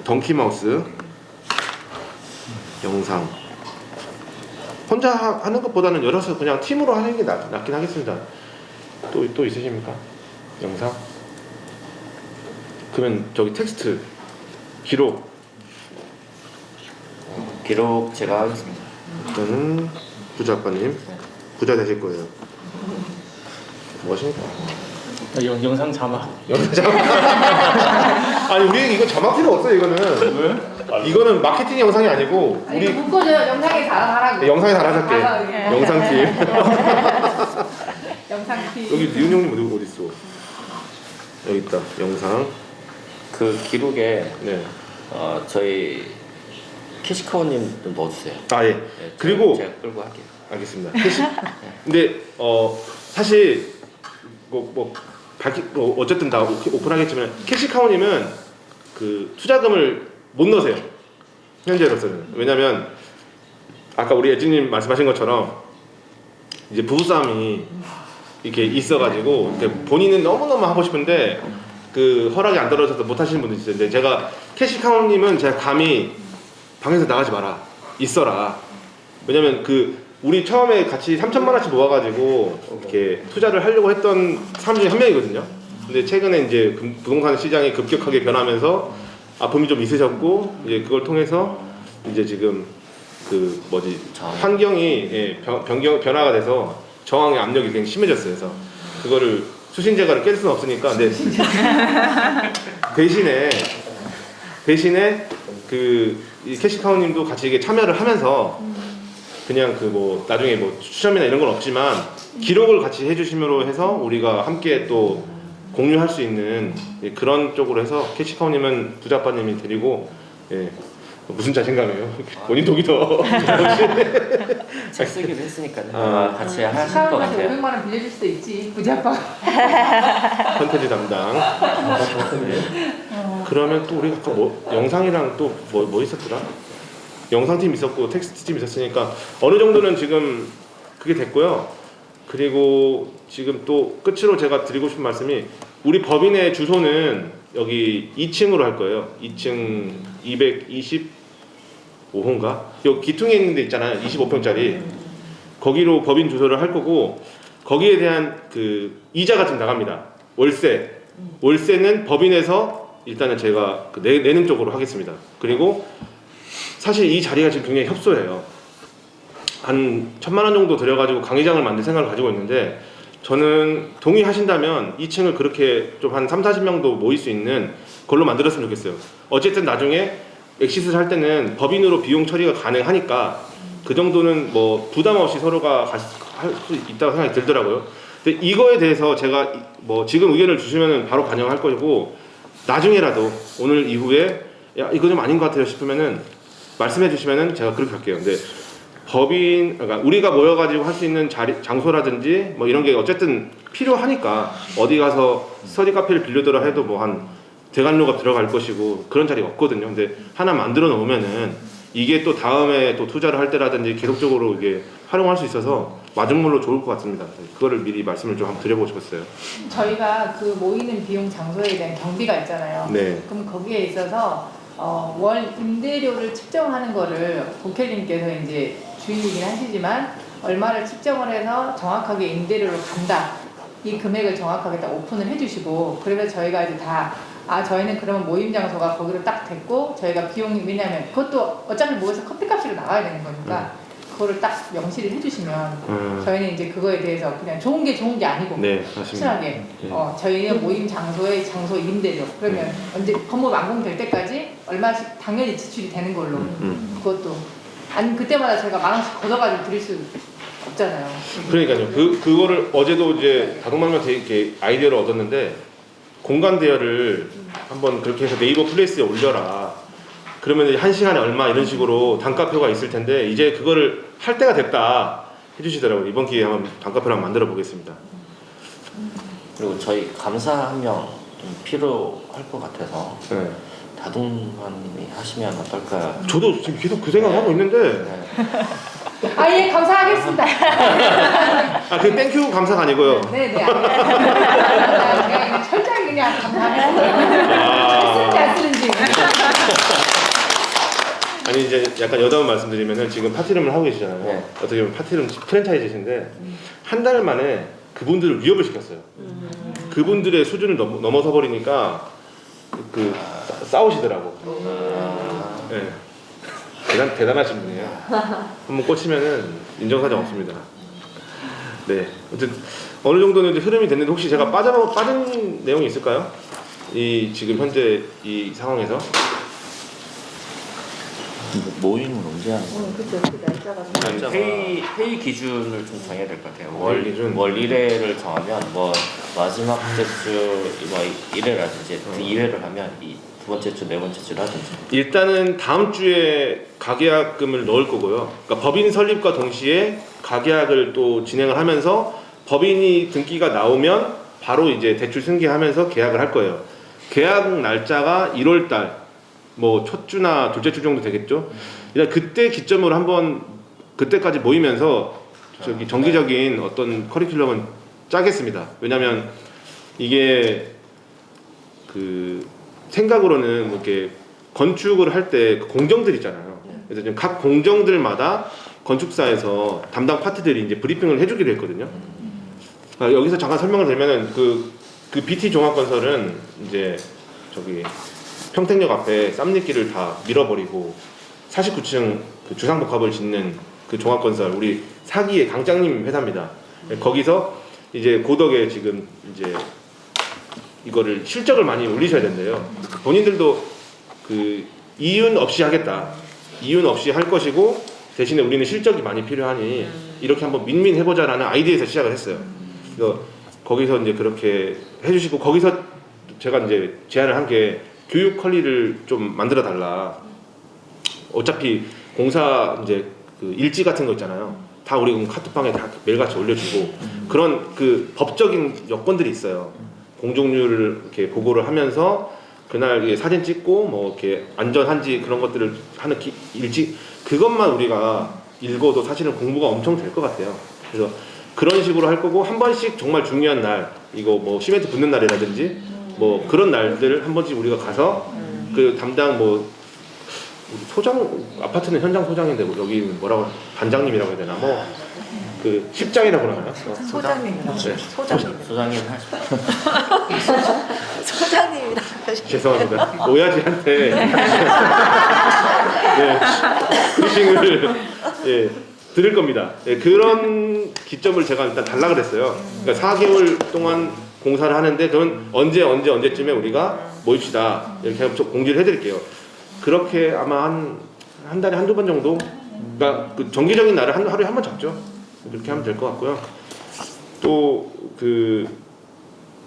덩키마우스 영상. 혼자 하는 것보다는 여러서 그냥 팀으로 하는 게 낫긴 하겠습니다. 또 있으십니까? 영상? 그러면 저기 텍스트 기록. 기록 제가 하겠습니다. 저는 부자 아빠님 부자 되실 거예요. 뭐 하십니까? 영상 자막. 영상 자막. 아니 우리 이거 자막 필요 없어 이거는. 왜? 이거는 마케팅 영상이 아니고 아니, 우리 이거 묶어줘. 영상에 달아라고. 네, 영상에 달아줄게. 영상팀. 영상팀. 여기 니은 형님 어디 있어? 여기 있다. 영상. 그 기록에 네. 저희 캐시카우님 좀 넣어주세요. 아 예. 네, 그리고 제가 끌고 할게요. 알겠습니다. 근데 사실 어쨌든 다 오픈하겠지만 캐시카우님은 그 투자금을 못 넣으세요. 현재로서는. 왜냐면 아까 우리 애진님 말씀하신 것처럼 이제 부부싸움이 이렇게 있어가지고 이렇게 본인은 너무너무 하고 싶은데 그 허락이 안 떨어져서 못 하시는 분들이 있는데 제가 캐시카우님은 제가 감히 방에서 나가지 마라, 있어라. 왜냐면 그 우리 처음에 같이 3천만 원씩 모아가지고 이렇게 투자를 하려고 했던 사람 중에 한 명이거든요. 근데 최근에 이제 부동산 시장이 급격하게 변하면서 아픔이 좀 있으셨고 이제 그걸 통해서 이제 지금 그 환경이 변화가 돼서 저항의 압력이 굉장히 심해졌어요. 그래서 그거를 수신제가를 깰 수는 없으니까 근데 대신에 이 캐시카우님도 같이 이게 참여를 하면서 그냥 나중에 추첨이나 이런 건 없지만 기록을 같이 해주심으로 해서 우리가 함께 또 공유할 수 있는 그런 쪽으로 해서 캐시카우님은 부자빠님이 데리고 무슨 자신감이에요? 본인 독이 더 책 쓰기로 했으니까요. 같이 하실 것 사람한테 같아요. 500만 원 빌려줄 수도 있지. 부자빠. 컨텐츠 담당. 그러면 또 우리가 영상이랑 또 뭐 있었더라? 영상팀 있었고 텍스트팀 있었으니까 어느 정도는 지금 그게 됐고요. 그리고 지금 또 끝으로 제가 드리고 싶은 말씀이 우리 법인의 주소는 여기 2층으로 할 거예요. 2층 225호인가? 여기 기퉁에 있는 데 있잖아요. 25평짜리. 거기로 법인 주소를 할 거고 거기에 대한 그 이자가 지금 나갑니다. 월세는 법인에서 일단은 제가 내는 쪽으로 하겠습니다. 그리고 사실 이 자리가 지금 굉장히 협소해요. 한 1,000만 원 정도 들여가지고 강의장을 만들 생각을 가지고 있는데 저는 동의하신다면 2층을 그렇게 좀 한 30-40명도 모일 수 있는 걸로 만들었으면 좋겠어요. 어쨌든 나중에 엑시스를 할 때는 법인으로 비용 처리가 가능하니까 그 정도는 부담 없이 서로가 할 수 있다고 생각이 들더라고요. 근데 이거에 대해서 제가 지금 의견을 주시면 바로 반영할 거고 나중에라도 오늘 이후에 야 이거 좀 아닌 것 같아요 싶으면은 말씀해 주시면은 제가 그렇게 할게요. 근데 그러니까 우리가 모여가지고 할 수 있는 장소라든지 이런 게 어쨌든 필요하니까 어디 가서 스터디 카페를 빌려더라 해도 한 대관료가 들어갈 것이고 그런 자리가 없거든요. 근데 하나 만들어 놓으면은 이게 또 다음에 또 투자를 할 때라든지 계속적으로 이게 활용할 수 있어서 마중물로 좋을 것 같습니다. 그거를 미리 말씀을 좀 한번 드려보고 싶었어요. 저희가 그 모이는 비용 장소에 대한 경비가 있잖아요. 네. 그럼 거기에 있어서 월 임대료를 측정하는 거를 고켈님께서 이제 주인이긴 하시지만 얼마를 측정을 해서 정확하게 임대료를 간다. 이 금액을 정확하게 딱 오픈을 해주시고 그래서 저희가 이제 저희는 그러면 모임 장소가 거기로 딱 됐고 저희가 비용이 왜냐면 그것도 어차피 모여서 커피값으로 나가야 되는 거니까 그거를 딱 명시를 해주시면 저희는 이제 그거에 대해서 그냥 좋은 게 아니고 확실하게 저희는 모임 장소의 장소 임대료 그러면 언제 건물 완공될 때까지 얼마씩 당연히 지출이 되는 걸로 그것도 아니 그때마다 저희가 10,000원씩 걷어가지고 드릴 수 없잖아요. 그러니까요. 그거를 어제도 이제 다동맘한테 이렇게 아이디어를 얻었는데 공간 대여를 한번 그렇게 해서 네이버 플레이스에 올려라. 그러면 이제 1시간에 얼마 이런 식으로 단가표가 있을 텐데 이제 그거를 할 때가 됐다 해주시더라고요. 이번 기회에 한번 단가표를 한번 만들어 보겠습니다. 그리고 저희 감사 한 명 좀 필요할 것 같아서 다둥만이 하시면 어떨까? 저도 지금 계속 그 생각을 하고 있는데 네. 예, 감사하겠습니다. 그 땡큐 감사가 아니고요. 네네, 알겠습니다. 내가 그냥 철저히 그냥 감사하겠습니다. 잘 쓰는지 안 쓰는지. 아니 이제 약간 여담을 말씀드리면은 지금 파티룸을 하고 계시잖아요. 네. 어떻게 보면 파티룸 프랜차이즈신데 한 달 만에 그분들을 위협을 시켰어요. 그분들의 수준을 넘어서 버리니까 싸우시더라고. 네. 대단하신 분이에요. 한번 꽂히면은 인정사정 없습니다. 네. 어쨌든 어느 정도는 이제 흐름이 됐는데 혹시 제가 빠진 내용이 있을까요? 이 지금 현재 이 상황에서 모임은 언제 하는 거예요? 그렇죠. 그 날짜가 회의 기준을 좀 정해야 될 것 같아요. 월 기준? 월 1회를 정하면 뭐 마지막 주 뭐 1회라든지 2회를 하면 두 번째 주, 네 번째 주라든지. 일단은 다음 주에 가계약금을 넣을 거고요. 그러니까 법인 설립과 동시에 가계약을 또 진행을 하면서 법인이 등기가 나오면 바로 이제 대출 승계하면서 계약을 할 거예요. 계약 날짜가 1월 달 뭐 첫 주나 둘째 주 정도 되겠죠. 일단 그때 기점으로 한번 그때까지 모이면서 저기 정기적인 어떤 커리큘럼은 짜겠습니다. 왜냐면 이게 그 생각으로는 이렇게 건축을 할 때 공정들 있잖아요. 그래서 지금 각 공정들마다 건축사에서 담당 파트들이 이제 브리핑을 해주기로 했거든요. 여기서 잠깐 설명을 드리면은 그 BT 종합건설은 이제 저기 평택역 앞에 쌈잎길을 다 밀어버리고 49층 그 주상복합을 짓는 그 종합건설 우리 사기의 강장님 회사입니다. 거기서 이제 고덕에 지금 이제 이거를 실적을 많이 올리셔야 된대요. 본인들도 그 이윤 없이 하겠다. 이윤 없이 할 것이고 대신에 우리는 실적이 많이 필요하니 이렇게 한번 민민해보자라는 아이디어에서 시작을 했어요. 그래서 거기서 이제 그렇게 해주시고 거기서 제가 이제 제안을 한 게 교육 컬리를 좀 만들어 달라. 어차피 공사 이제 그 일지 같은 거 있잖아요. 다 우리 카톡방에 다 매일같이 올려주고 그런 그 법적인 여건들이 있어요. 공정률을 이렇게 보고를 하면서 그날 이게 사진 찍고 뭐 이렇게 안전한지 그런 것들을 하는 일지 그것만 우리가 읽어도 사실은 공부가 엄청 될 것 같아요. 그래서 그런 식으로 할 거고 한 번씩 정말 중요한 날 이거 뭐 시멘트 붙는 날이라든지 뭐 그런 날들 한 번씩 우리가 가서 그 담당 뭐 소장 아파트는 현장 소장인데 뭐 여기 뭐라고 반장님이라고 해야 되나 뭐 그 십장이라고 그러나요? 소장님이라고. 네. 소장님 하시죠. 소장님이라고. 죄송합니다. 오야지한테 예, 브리핑을 예, 드릴 겁니다. 예, 그런 기점을 제가 일단 달라 그랬어요. 그러니까 4개월 동안 공사를 하는데 그건 언제쯤에 우리가 모입시다 이렇게 공지를 해드릴게요. 그렇게 아마 한 달에 한두 번 정도 그러니까 그 정기적인 날을 하루에 한 번 잡죠. 그렇게 하면 될 것 같고요. 또 그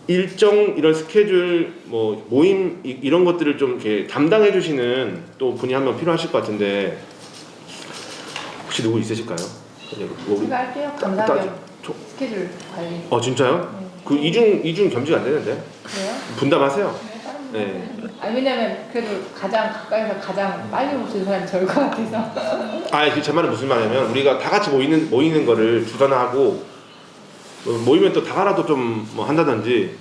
일정 이런 스케줄 뭐 모임 이런 것들을 좀 이렇게 담당해 주시는 또 분이 한 명 필요하실 것 같은데 혹시 누구 있으실까요? 제가 할게요. 감사합니다. 스케줄 관리. 진짜요? 그 이중 겸직이 안 되는데 그래요? 분담하세요. 네. 아니 왜냐면 그래도 가장 가까이서 가장 빨리 오시는 사람이 저일 것 같아서. 제 말은 무슨 말이냐면 우리가 다 같이 모이는 거를 주관하고 모이면 또 다 하나도 좀 뭐 한다든지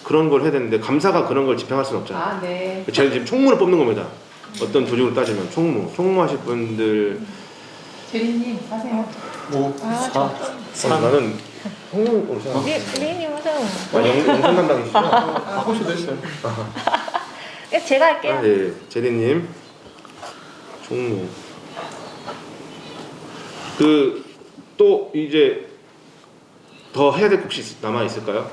그런 걸 해야 되는데 감사가 그런 걸 집행할 수는 없잖아요. 아 네. 제가 지금 총무를 뽑는 겁니다. 어떤 조직으로 따지면 총무하실 분들. 제리님 하세요. 5, 4, 나는 총무로 생각. 리님 하세요. 영상 담당이시죠? 하고 싶도 했어요. 제가 할게요. 네, 제리님 총무. 또 이제 더 해야 될 게 혹시 남아 있을까요?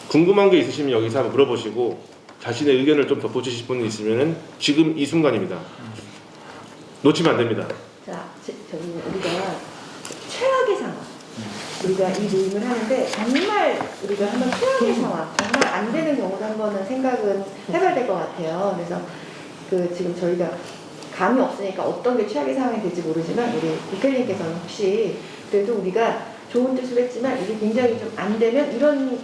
궁금한 게 있으시면 여기서 한번 물어보시고 자신의 의견을 좀 덧붙이실 분이 있으면은 지금 이 순간입니다. 놓치면 안 됩니다. 자, 저기 우리가 최악의 상황. 우리가 이 모임을 하는데 정말 우리가 한번 최악의 상황, 정말 안 되는 경우도 한번은 생각은 해봐야 될 것 같아요. 그래서 지금 저희가 감이 없으니까 어떤 게 최악의 상황이 될지 모르지만 우리 국회의원님께서는 혹시 그래도 우리가 좋은 뜻을 했지만 이게 굉장히 좀 안 되면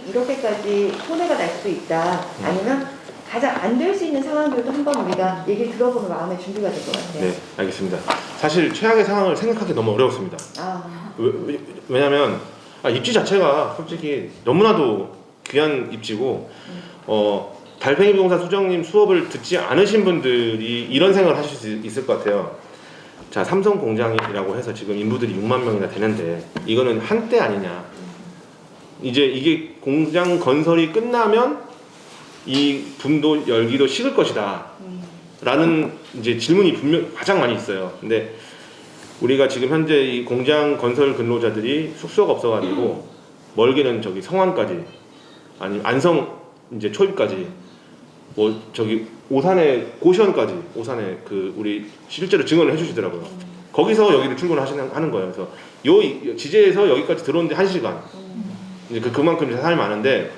이렇게까지 손해가 날 수도 있다. 아니면 가장 안 될 수 있는 상황들도 한번 우리가 얘기를 들어보면 마음의 준비가 될 것 같아요. 네, 알겠습니다. 사실 최악의 상황을 생각하기 너무 어려웠습니다. 아, 왜냐면 입지 자체가 솔직히 너무나도 귀한 입지고 달팽이 부동산 수정님 수업을 듣지 않으신 분들이 이런 생각을 하실 수 있을 것 같아요. 자, 삼성 공장이라고 해서 지금 인부들이 6만 명이나 되는데 이거는 한때 아니냐. 이제 이게 공장 건설이 끝나면 이 분도 열기도 식을 것이다 라는 이제 질문이 분명 가장 많이 있어요. 근데 우리가 지금 현재 이 공장 건설 근로자들이 숙소가 없어가지고 멀게는 저기 성안까지 아니 안성 이제 초입까지 뭐 저기 오산에 고시원까지 오산에 그 우리 실제로 증언을 해주시더라고요. 거기서 여기를 출근하는 거예요. 그래서 요 지제에서 여기까지 들어오는데 1시간. 이제 그만큼 사람이 많은데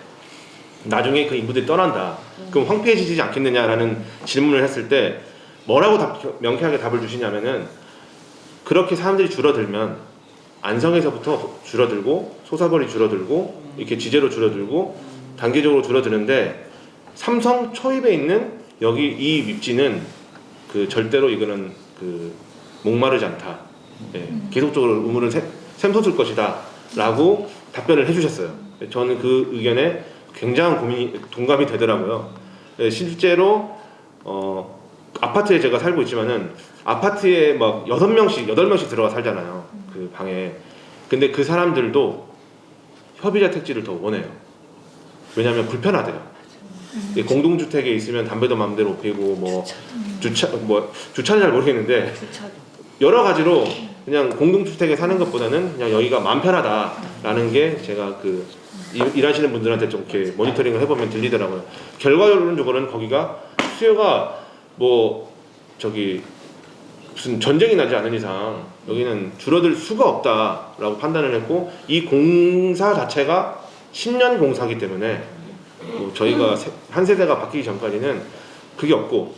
나중에 그 인부들이 떠난다. 그럼 황폐해지지 않겠느냐라는 질문을 했을 때 뭐라고 명쾌하게 답을 주시냐면은 그렇게 사람들이 줄어들면 안성에서부터 줄어들고 소사벌이 줄어들고 이렇게 지제로 줄어들고 단계적으로 줄어드는데 삼성 초입에 있는 여기 이 입지는 그 절대로 이거는 그 목마르지 않다. 예, 계속적으로 우물을 샘솟을 것이다 라고 답변을 해주셨어요. 저는 그 의견에 굉장한 동감이 되더라고요. 예, 실제로 아파트에 제가 살고 있지만은 아파트에 막 6명씩 8명씩 들어가 살잖아요. 그 방에. 근데 그 사람들도 협의자 택지를 더 원해요. 왜냐하면 불편하대요. 공동주택에 있으면 담배도 마음대로 피우고 뭐 주차는 잘 모르겠는데 여러 가지로 그냥 공동주택에 사는 것보다는 그냥 여기가 마음 편하다라는 게 제가 그 일하시는 분들한테 좀 이렇게 모니터링을 해보면 들리더라고요. 결과론적으로는 거기가 수요가 뭐 저기 무슨 전쟁이 나지 않은 이상 여기는 줄어들 수가 없다라고 판단을 했고 이 공사 자체가 10년 공사이기 때문에 뭐 저희가 한 세대가 바뀌기 전까지는 그게 없고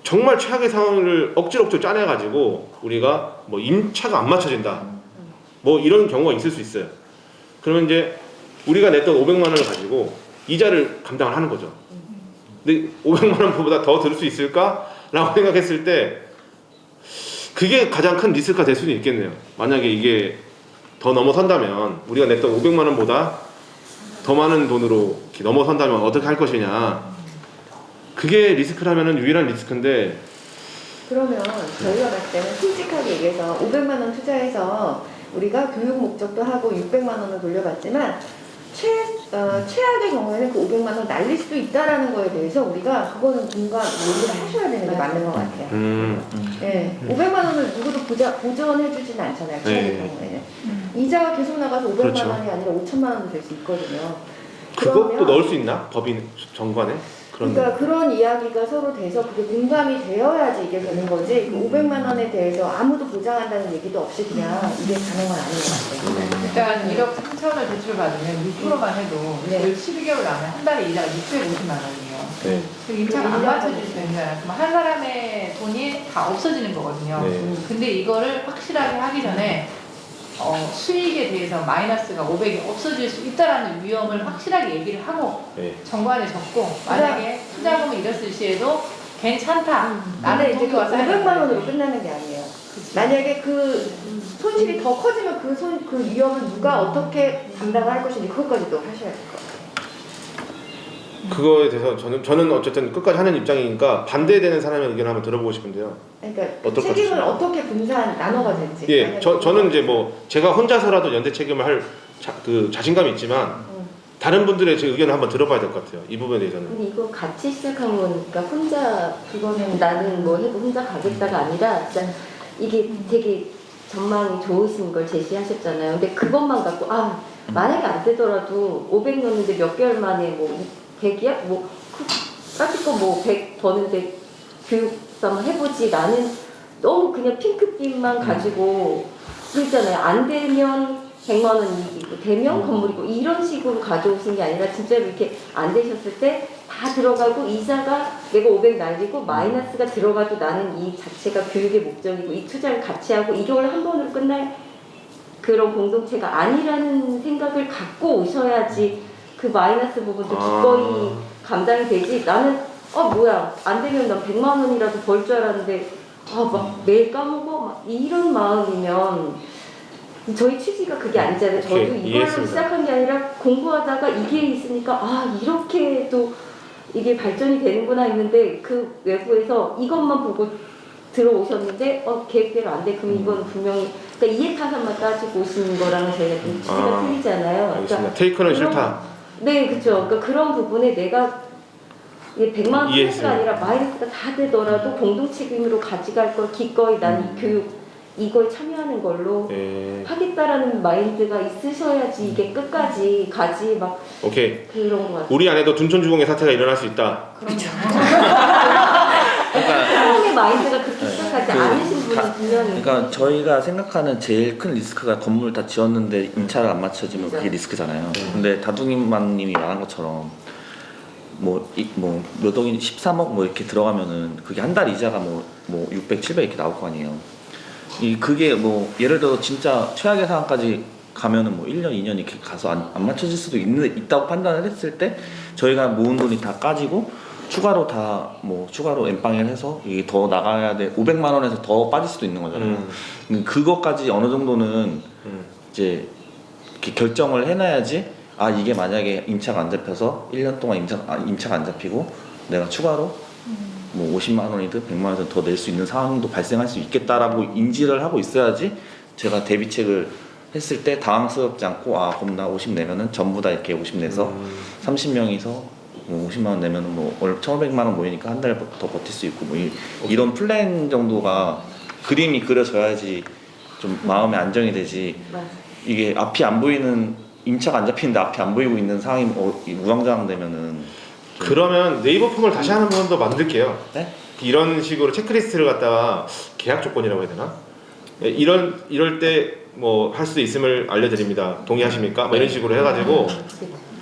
정말 최악의 상황을 억지로 짜내가지고 우리가 뭐 임차가 안 맞춰진다 뭐 이런 경우가 있을 수 있어요. 그러면 이제 우리가 냈던 500만 원을 가지고 이자를 감당을 하는 거죠. 근데 500만 원보다 더 들 수 있을까? 라고 생각했을 때 그게 가장 큰 리스크가 될 수는 있겠네요. 만약에 이게 더 넘어선다면 우리가 냈던 500만 원보다 더 많은 돈으로 이렇게 넘어선다면 어떻게 할 것이냐. 그게 리스크라면 유일한 리스크인데 그러면 저희가 봤을 때는 솔직하게 얘기해서 500만 원 투자해서 우리가 교육 목적도 하고 600만 원을 돌려받지만 최악의 경우에는 그 500만 원 날릴 수도 있다라는 거에 대해서 우리가 그거는 뭔가 얘기를 하셔야 되는 게 맞는 것 같아요. 네, 500만 원을 누구도 보전해주진 않잖아요. 최악의 경우에는 이자가 계속 나가서 500만 그렇죠. 원이 아니라 5천만 원도 될 수 있거든요. 그것도 그러면 넣을 수 있나? 법인 정관에? 그러니까 그런 이야기가 서로 돼서 그게 공감이 되어야지 이게 되는 거지. 그 500만 원에 대해서 아무도 보장한다는 얘기도 없이 그냥 이게 가능은 아닌 것 같아요. 일단 1억 3천을 대출받으면 6%만 해도 네. 12개월 나면 한 달에 이자가 650만 원이에요. 네. 그 임차가 안 맞춰질 수 있는 거잖아요. 그럼 한 사람의 돈이 다 없어지는 거거든요. 네. 근데 이거를 확실하게 하기 전에 수익에 대해서 마이너스가 500이 없어질 수 있다라는 위험을 확실하게 얘기를 하고 네. 정관에 적고 만약에 투자금을 잃었을 시에도 괜찮다. 근데 나는 이제 돈이 그 와서 500만 원으로 끝나는 게 아니에요. 만약에 그 손실이 더 커지면 그 위험을 누가 어떻게 감당을 할 것인지 그것까지도 하셔야 될 것 같아요. 그거에 대해서 저는 어쨌든 끝까지 하는 입장이니까 반대되는 사람의 의견을 한번 들어보고 싶은데요. 그러니까 그 어떨 것 책임을 같으세요? 어떻게 분산 나눠가 될지. 예, 저는 이제 뭐 제가 혼자서라도 연대 책임을 할 자신감이 있지만 다른 분들의 제 의견을 한번 들어봐야 될 것 같아요. 이 부분에 대해서는. 근데 이거 같이 시작한 거니까 혼자 그거는 나는 뭐 해도 혼자 가겠다가 아니라 진짜 이게 되게 전망이 좋으신 걸 제시하셨잖아요. 근데 그것만 갖고 만약에 안 되더라도 500 넣는데 몇 개월 만에 뭐 100이야? 뭐 까짓거 뭐 100 버는데 교육도 한번 해보지. 나는 너무 그냥 핑크빛만 가지고 그랬잖아요. 안 되면 100만 원 이익이고 되면 건물이고 이런 식으로 가져오신 게 아니라 진짜로 이렇게 안 되셨을 때 다 들어가고 이자가 내가 500 날리고 마이너스가 들어가도 나는 이 자체가 교육의 목적이고 이 투자를 같이 하고 이걸 한 번으로 끝날 그런 공동체가 아니라는 생각을 갖고 오셔야지 그 마이너스 부분도 기꺼이 감당이 되지. 나는 뭐야 안 되면 난 100만 원이라도 벌 줄 알았는데 막 매일 까먹어 막 이런 마음이면 저희 취지가 그게 아니잖아요. 저도 오케이, 이걸로 이해했습니다. 시작한 게 아니라 공부하다가 이게 있으니까 이렇게 또 이게 발전이 되는구나 했는데 그 외부에서 이것만 보고 들어오셨는데 계획대로 안 돼. 그럼 이건 분명히 그러니까 이해타산만 따지고 오시는 거랑은 저희가 좀 취지가 틀리잖아요. 알겠습니다. 테이크는 싫다. 네, 그렇죠. 그러니까 그런 부분에 내가 100만 원 플러스가 아니라 마이너스가 다 되더라도 공동 책임으로 가져갈 걸 기꺼이 난 이 교육 이거에 참여하는 걸로 하겠다라는 마인드가 있으셔야지 이게 끝까지 가지 막 오케이. 그런 거 같아요. 우리 안에도 둔촌주공의 사태가 일어날 수 있다. 그렇죠. 처음에 마인드가 그렇게 시작하지 않으신 분은 분명히 그러니까 저희가 생각하는 제일 큰 리스크가 건물을 다 지었는데 임차를 안 맞춰지면 그게 리스크잖아요. 근데 다둥이만님이 말한 것처럼 몇 억이 13억 뭐 이렇게 들어가면은 그게 한 달 이자가 뭐 600, 700 이렇게 나올 거 아니에요. 그게 예를 들어 진짜 최악의 상황까지 가면은 1년, 2년 이렇게 가서 안 맞춰질 수도 있다고 판단을 했을 때 저희가 모은 돈이 다 까지고 추가로 추가로 엠빵을 해서 이게 더 나가야 돼. 500만 원에서 더 빠질 수도 있는 거잖아요. 그것까지 어느 정도는 이제 이렇게 결정을 해놔야지. 이게 만약에 임차가 안 잡혀서 1년 동안 임차가 안 잡히고 내가 추가로 50만 원이든 100만 원이든 더 낼 수 있는 상황도 발생할 수 있겠다라고 인지를 하고 있어야지 제가 대비책을 했을 때 당황스럽지 않고 그럼 나 50 내면은 전부 다 이렇게 50 내서 30명이서 50만 원 내면은 1,500만 원 모이니까 한 달 더 버틸 수 있고 이런 플랜 정도가 그림이 그려져야지 좀 마음의 안정이 되지. 이게 앞이 안 보이는 임차가 안 잡히는데 앞이 안 보이고 있는 상황이 우왕좌왕되면은 그러면 네이버 폼을 다시 하는 부분도 만들게요. 네? 이런 식으로 체크리스트를 갖다가 계약 조건이라고 해야 되나? 이럴 때 할 수 있음을 알려드립니다. 동의하십니까? 이런 식으로 해가지고.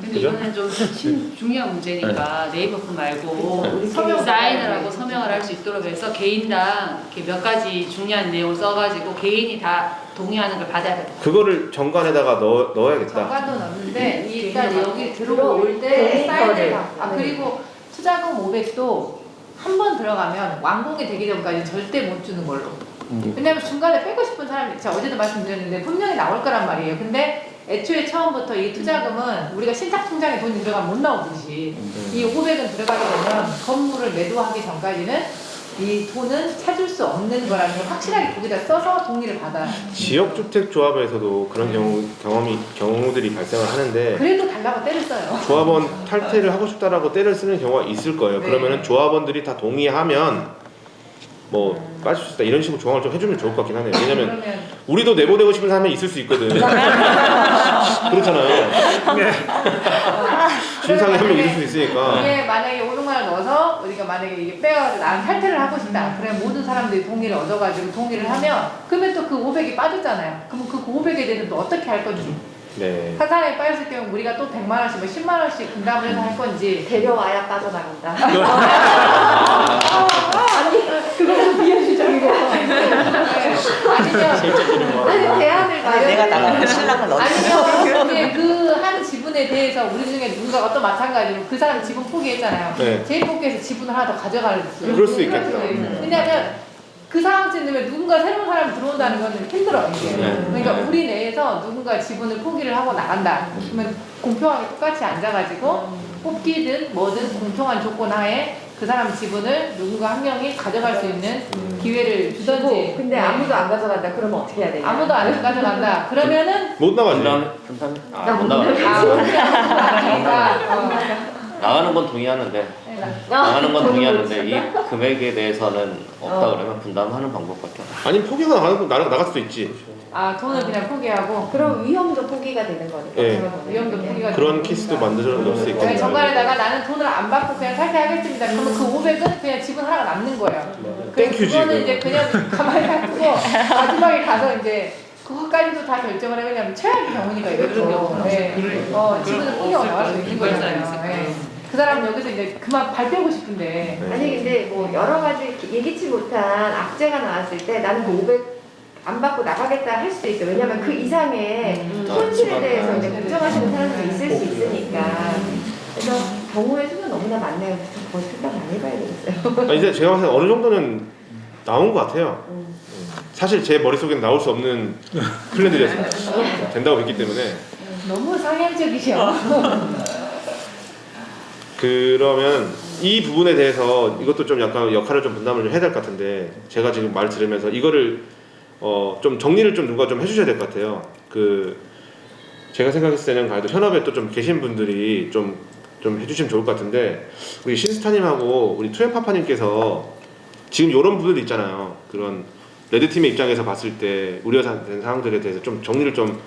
근데 이거는 좀 중요한 문제니까 네이버 폼 말고 서명 사인을 하고 서명을 할 수 있도록 해서 개인당 이렇게 몇 가지 중요한 내용을 써가지고 개인이 다 동의하는 걸 받아야 돼요. 그거를 정관에다가 넣어야겠다. 정관도 넣는데 일단 여기 들어올 때 사인을 받고 그리고 투자금 500도 한 번 들어가면 완공이 되기 전까지 절대 못 주는 걸로. 왜냐면 중간에 빼고 싶은 사람이 제가 어제도 말씀드렸는데 분명히 나올 거란 말이에요. 근데 애초에 처음부터 이 투자금은 우리가 신탁 통장에 돈이 들어가면 못 나오듯이 이 500은 들어가게 되면 건물을 매도하기 전까지는 이 돈은 찾을 수 없는 거라는 걸 확실하게 거기다 써서 동의를 받아요. 지역주택조합에서도 그런 경우들이 발생을 하는데 그래도 달라고 때를 써요. 조합원 탈퇴를 하고 싶다라고 때를 쓰는 경우가 있을 거예요. 네. 그러면은 조합원들이 다 동의하면 빠질 수 있다 이런 식으로 조항을 좀 해주면 좋을 것 같긴 하네요. 왜냐면 우리도 내보내고 싶은 사람이 있을 수 있거든. 그렇잖아요. 진상이 한 명 있을 수 있으니까. 이게 만약에 500만 원 넣어서 우리가 만약에 이게 빼가지고 나는 탈퇴를 하고 싶다. 그러면 모든 사람들이 동의를 얻어가지고 동의를 하면 그러면 또 그 500이 빠졌잖아요. 그러면 그 500에 대해서 또 어떻게 할 건지. 네. 한 사람이 빠졌을 경우 우리가 또 100만 원씩 10만 원씩 분담을 해서 할 건지. 데려와야 빠져나간다. 아니 그거는 비현실적이고. 아니면 대안을 마련. 내가 나가면 신랑을 넣어. 아니면 이제 그 한 지분에 대해서 우리 중에 누군가가 또 마찬가지로 그 사람 지분 포기했잖아요. 네. 제일 포기해서 지분을 하나 더 가져갈 수. 그럴 수 있겠다. 왜냐하면 그 상황쯤 되면 누군가 새로운 사람이 들어온다는 건 힘들어 이게. 그러니까 우리 내에서 누군가 지분을 포기를 하고 나간다. 그러면 공평하게 똑같이 앉아가지고 뽑기든 뭐든 공평한 조건 하에 그 사람 지분을 누군가 한 명이 가져갈 수 있는 기회를 주던지. 근데 아무도 안 가져간다. 그러면 어떻게 해야 되냐? 아무도 안 가져간다. 그러면은 못 나가지. 못 나가죠. 나가는 건 동의하는데 나가는 건 동의하는데 이 금액에 대해서는 없다 그러면 분담하는 방법밖에 없어요. 아니 포기가 나갈 수도 있지. 돈을 그냥 포기하고. 그럼 위험도 포기가 되는 거니까. 예. 위험도 포기가 그런 케이스도 만들어 놓을 수 있겠네요. 정관에다가 나는 돈을 안 받고 그냥 탈퇴하겠습니다. 그러면 그 500은 그냥 지분 하나가 남는 거예요. 땡큐지. 그거는 이제 그냥 가만히 놔두고 마지막에 가서 이제 그것까지도 다 결정을 해. 왜냐면 최악의 경우니까 이것도. 그런 경우는 네. 지분을 포기하고 나갈 수 있는 거잖아요. 네. 그 사람은 여기서 이제 그만 발 빼고 싶은데. 아니 근데 뭐 여러 가지 예기치 못한 악재가 나왔을 때 나는 그 500 안 받고 나가겠다 할 수도 있어요. 왜냐면 그 이상의 손실에 대해서 이제 걱정하시는 사람들이 있을 수 있으니까. 그래서 경우의 수는 너무나 많네요. 더 생각 많이 해봐야 되겠어요. 이제 제가 봤을 때 어느 정도는 나온 것 같아요. 사실 제 머릿속에는 나올 수 없는 플랜들이었어요. 된다고 믿기 때문에. 너무 상향적이셔. 그러면 이 부분에 대해서 이것도 좀 약간 역할을 좀 분담을 해야 될 것 같은데, 제가 지금 말 들으면서 이거를 좀 정리를 좀 누가 좀 해주셔야 될 것 같아요. 제가 생각했을 때는 그래도 현업에 또 좀 계신 분들이 좀 해주시면 좋을 것 같은데, 우리 신스타님하고 우리 투앤파파님께서 지금 이런 부분들 있잖아요. 그런 레드팀의 입장에서 봤을 때 우려된 사항들에 대해서 좀 정리를 좀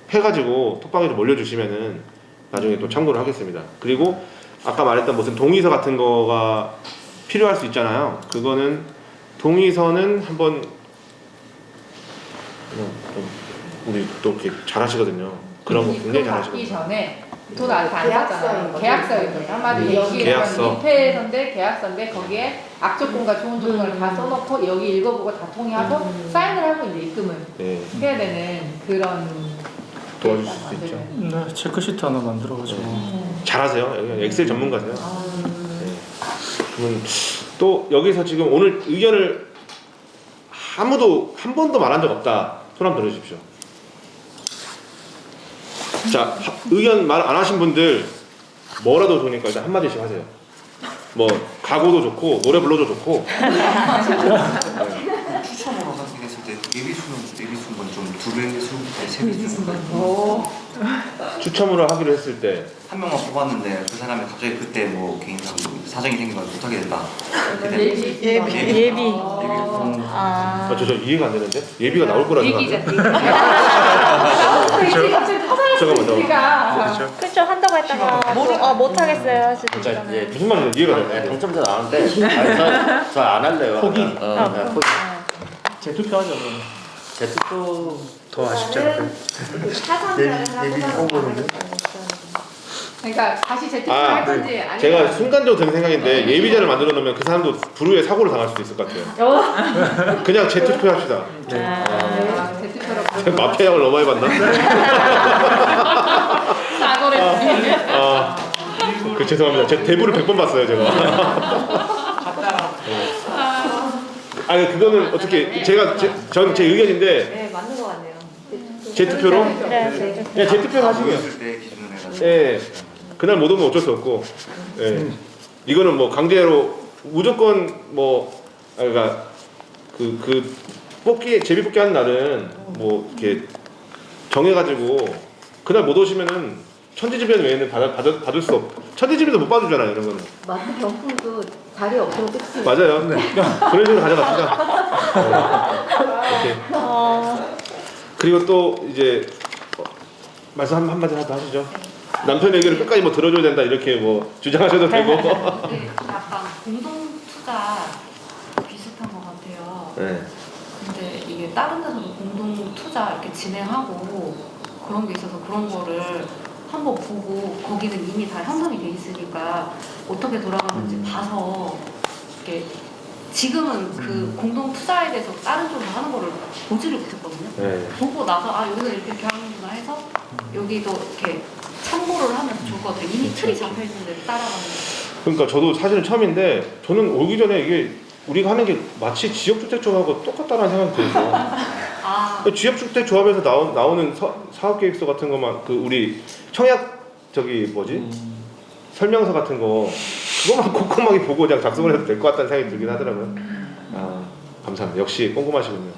해가지고 톡방에 좀 올려주시면은 나중에 또 참고를 하겠습니다. 그리고 아까 말했던 무슨 동의서 같은 거가 필요할 수 있잖아요. 그거는 동의서는 한번 우리 또 이렇게 잘하시거든요. 그런 거 굉장히 잘하시거든요. 받기 전에 돈 아직 안 샀잖아요. 계약서인 거죠. 한마디로 계약서. 얘기하면 리페서인데 계약서인데 거기에 악조건과 좋은 조건을 다 써놓고 여기 읽어보고 다 통일하고 사인을 하고 이제 입금을 해야 되는 그런 도와줄 수 있죠. 네, 체크시트 하나 만들어가지고. 잘하세요. 엑셀 전문가세요. 그러면 또 여기서 지금 오늘 의견을 아무도 한 번도 말한 적 없다. 손 한번 들어주십시오. 자, 의견 말 안 하신 분들 뭐라도 좋으니까 일단 한마디씩 하세요. 뭐 가구도 좋고 노래 불러도 좋고. 추첨으로 선택했을 때 예비수는 건좀 2배의 수, 3배의 수. 추첨으로 하기로 했을 때 한 명만 뽑았는데 그 사람이 갑자기 그때 뭐 개인 사정이 생긴 걸 못하게 된다. 예비. 저 이해가 안 되는데? 예비가 나올 거라 생각하는데? 잠깐만요. 그쵸, 한다고 했다가 못 하겠어요 할 수도 있잖아요. 무슨 말인지 이해가 안 돼. 당첨자 나왔는데 저 안 할래요. 포기. 포기. 재투표하죠 그럼. 재투표 더 아쉽지 않을까요? 그러니까 다시 재투표할 건지 아니면 제가 순간적으로 드는 생각인데 예비자를 만들어 놓으면 그 사람도 불후에 사고를 당할 수도 있을 것 같아요. 그냥 재투표 합시다. 재투표로 마피아를 너무 많이 봤나? 사고를 죄송합니다. 제 대부를 100번 봤어요 제가. 아니 그거는 어떻게 제가 전 제 의견인데. 네, 맞는 것 같네요. 재투표로? 네, 네, 재투표로 하시고요. 때 기준으로 해가지고. 예. 그날 못 오면 어쩔 수 없고. 예. 이거는 뭐 강제로 무조건 뭐 그러니까 그 제비 뽑기 하는 날은 뭐 이렇게 정해가지고 그날 못 오시면은 천지지변 외에는 받을 수 없. 천지지변도 못 받으잖아요 이런 거는. 마트 경품도 자리 없으면 끝이. 맞아요. 그런 식으로 가져갑시다. 네. 그리고 또 이제 말씀 한마디 하시죠. 남편 얘기를 끝까지 뭐 들어줘야 된다 이렇게 뭐 주장하셔도 되고. 약간 공동 투자 비슷한 것 같아요. 네. 근데 이게 다른 데서도 공동 투자 이렇게 진행하고 그런 게 있어서 그런 거를 한번 보고 거기는 이미 다 형성이 돼 있으니까 어떻게 돌아가는지 봐서 이렇게 지금은 그 공동 투자에 대해서 다른 쪽으로 하는 거를 보지를 못했거든요. 네. 보고 나서 여기서 이렇게 하는구나 해서 여기도 이렇게 참고를 하면 좋을 것 같아요. 이미 틀이 잡혀 있는데 따라가는 거. 그러니까 저도 사실은 처음인데 저는 오기 전에 이게 우리가 하는 게 마치 지역주택조합하고 똑같다는 생각이 들어요. 지역주택조합에서 나오는 사업계획서 같은 것만 우리 청약 설명서 같은 거 그것만 꼼꼼하게 보고 그냥 작성을 해도 될 것 같다는 생각이 들긴 하더라고요. 감사합니다. 역시 꼼꼼하시군요.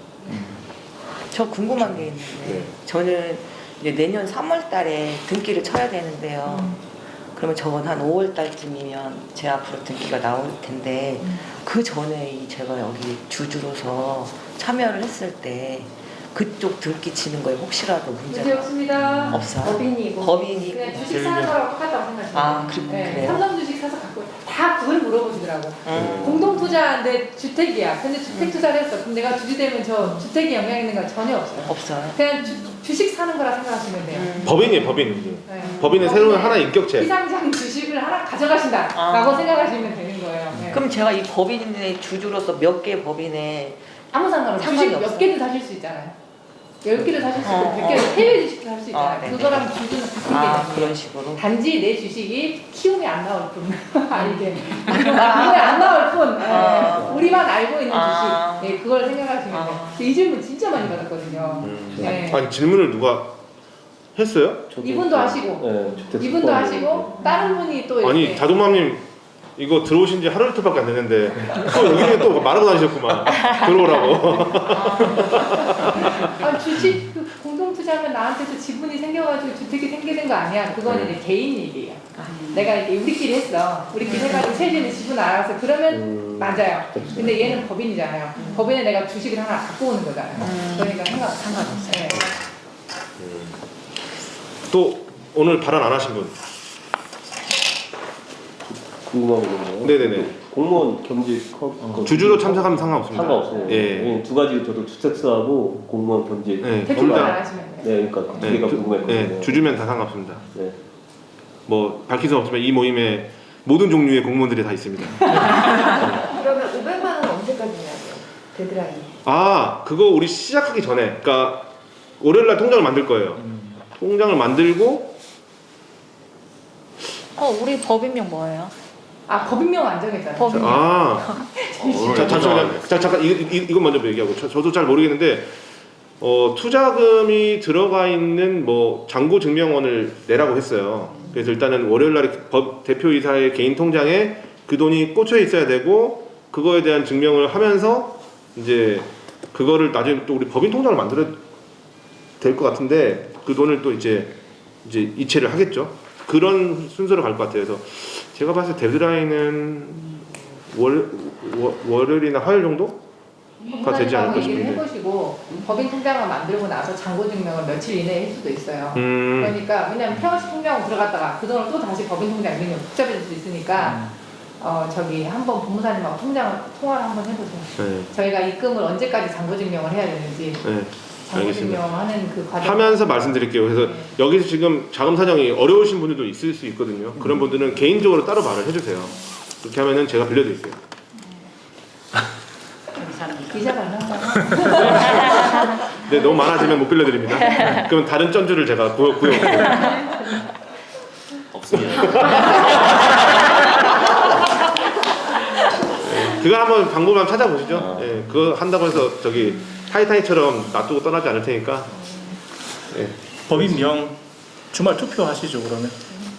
저 궁금한 게 있는데 네. 저는 이제 내년 3월 달에 등기를 쳐야 되는데요. 그러면 저건 한 5월 달쯤이면 제 앞으로 등기가 나올 텐데 그 전에 제가 여기 주주로서 참여를 했을 때 그쪽 등기 치는 거에 혹시라도 문제 문제가 없습니다. 없어요? 법인이고 법인이고 그냥 주식 사는 거랑 똑같다고 생각해요. 그래요? 삼성 주식 사서 갖고 다 그걸 물어보시더라고. 공동 투자인데 주택이야. 근데 주택 투자를 했어. 그럼 내가 주주 되면 저 주택에 영향 있는 건 전혀 없어요. 없어요. 그냥 주식 사는 거라 생각하시면 돼요. 법인이에요, 법인. 네. 법인의 새로운 하나의 인격체. 비상장 주식을 하나 가져가신다라고 생각하시면 되는 거예요. 네. 그럼 제가 이 법인의 주주로서 몇 개 법인에 아무 상관없어요. 상관이 주식 몇 없어요. 개든 사실 수 있잖아요. 10개를 사실 수 있고 100개를 해외 주식을 할 수 있잖아요. 네네. 그거랑 주주는 같은 개념이에요. 그런 식으로. 단지 내 주식이 키움에 안 나올 뿐. 이게 키움에 안 나올 뿐. 우리만 알고 있는 주식. 네, 그걸 생각하시면 돼요. 이 질문 진짜 많이 받았거든요. 네. 아니 질문을 누가 했어요? 이분도 하시고, 이분도 하시고, 다른 분이 또 아니 이렇게 자동맘님 이거 들어오신 지 하루 이틀밖에 안 됐는데 또 여기에 또 말하고 다니셨구만. 들어오라고. 주식 그 공동 투자하면 나한테도 지분이 생겨가지고 주택이 생기는 거 아니야? 그거는 이제 개인 얘기예요. 내가 이제 우리끼리 했어. 우리끼리 해가지고 세진이 지분 알아서 그러면 맞아요. 근데 얘는 법인이잖아요. 법인에 내가 주식을 하나 갖고 오는 거잖아요. 그러니까 상관없어요. 네. 또 오늘 발언 안 하신 분. 궁금한 게 있는데요. 네네네. 공무원 겸직 주주로 참석하면 상관없습니다. 상관없어요. 예. 두 가지 저도 주택수하고 공무원 겸직. 네, 대표만 안 하시면 돼요. 네, 그러니까 두 개가 궁금했거든요. 네, 주주면 다 상관없습니다. 네. 뭐 밝힐 수 없지만 이 모임에 모든 종류의 공무원들이 다 있습니다. 그러면 500만 원 언제까지 내야 돼요? 데드라인. 아, 그거 우리 시작하기 전에, 그러니까 월요일날 통장을 만들 거예요. 통장을 만들고 우리 법인명 뭐예요? 법인명 안 정했잖아요. 법인명. 잠깐 이건 먼저 얘기하고 저도 잘 모르겠는데 투자금이 들어가 있는 뭐 잔고 증명원을 내라고 했어요. 그래서 일단은 월요일날 대표이사의 개인 통장에 그 돈이 꽂혀 있어야 되고 그거에 대한 증명을 하면서 이제 그거를 나중에 또 우리 법인 통장을 만들어야 될 것 같은데 그 돈을 또 이제 이체를 하겠죠. 그런 순서로 갈 것 같아요. 그래서 제가 봤을 때 데드라인은 월요일이나 화요일 정도가 되지 않을까 얘기를 싶은데. 해보시고 법인 통장을 만들고 나서 잔고 증명을 며칠 이내에 할 수도 있어요. 그러니까 왜냐면 평시 통장으로 들어갔다가 그 돈을 또 다시 법인 통장에 넣으면 복잡해질 수 있으니까 한번 법무사님하고 통화를 한번 해보세요. 네. 저희가 입금을 언제까지 잔고 증명을 해야 되는지. 네. 잔고 알겠습니다. 증명하는 그 과정 하면서 말씀드릴게요. 그래서 여기서 지금 자금 사정이 어려우신 분들도 있을 수 있거든요. 그런 분들은 개인적으로 따로 말을 해주세요. 그렇게 하면은 제가 빌려드릴게요. 기자가 한다. 네, 너무 많아지면 못 빌려드립니다. 그럼 다른 전주를 제가 구해올게요. 없습니다. 그거 한번 방법만 찾아보시죠. 예, 그거 한다고 해서 타이타닉처럼 놔두고 떠나지 않을 테니까. 예. 법인명 주말 투표하시죠 그러면?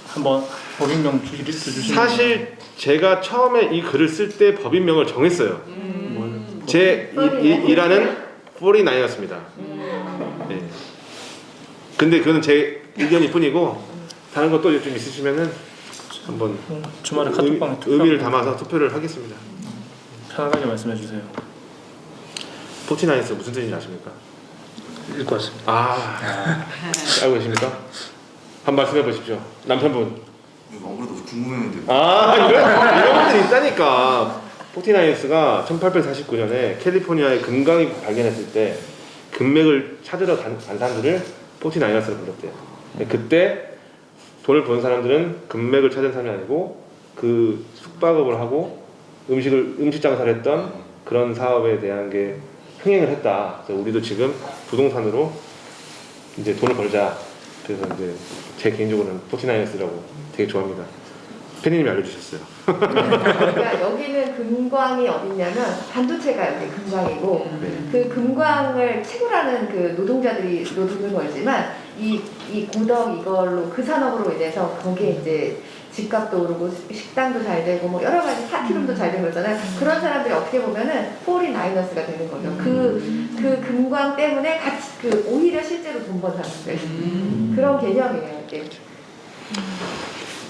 한번 법인명 리스트 주시면. 사실 제가 처음에 이 글을 쓸 때 법인명을 정했어요. 제 일하는 49였습니다. 예. 근데 그거는 제 의견일 뿐이고 다른 것도 좀 있으시면은 한번 주말에 카톡방에 의미를 담아서 투표를 하겠습니다. 편하게 말씀해 주세요. 포티나이스 무슨 뜻인지 아십니까? 읽고 왔습니다. 알고 계십니까? 한 말씀해 보십시오. 남편분. 이거 아무래도 궁금했는데. 이런 분들이 있다니까. 포티나이스가 1849년에 캘리포니아의 금광이 발견했을 때 금맥을 찾으러 간 사람들을 포티나이너스로 불렀대요. 그때 돈을 번 사람들은 금맥을 찾은 사람이 아니고 그 숙박업을 하고 음식 장사를 했던 그런 사업에 대한 게 흥행을 했다. 그래서 우리도 지금 부동산으로 이제 돈을 벌자. 그래서 이제 제 개인적으로는 포티나이너스라고 되게 좋아합니다. 팬님이 알려주셨어요. 그러니까 여기는 금광이 어딨냐면 반도체가 여기 금광이고 그 금광을 채굴하는 그 노동자들이 노동을 벌지만 이 고덕 이걸로 그 산업으로 인해서 거기에 이제 집값도 오르고 식당도 잘 되고 뭐 여러 가지 파티룸도 잘 되고 그러잖아요. 그런 사람들이 어떻게 보면은 포리나이너스가 되는 거죠. 그 금광 때문에 같이 오히려 실제로 돈 번 사람들 그런 개념이에요. 이게.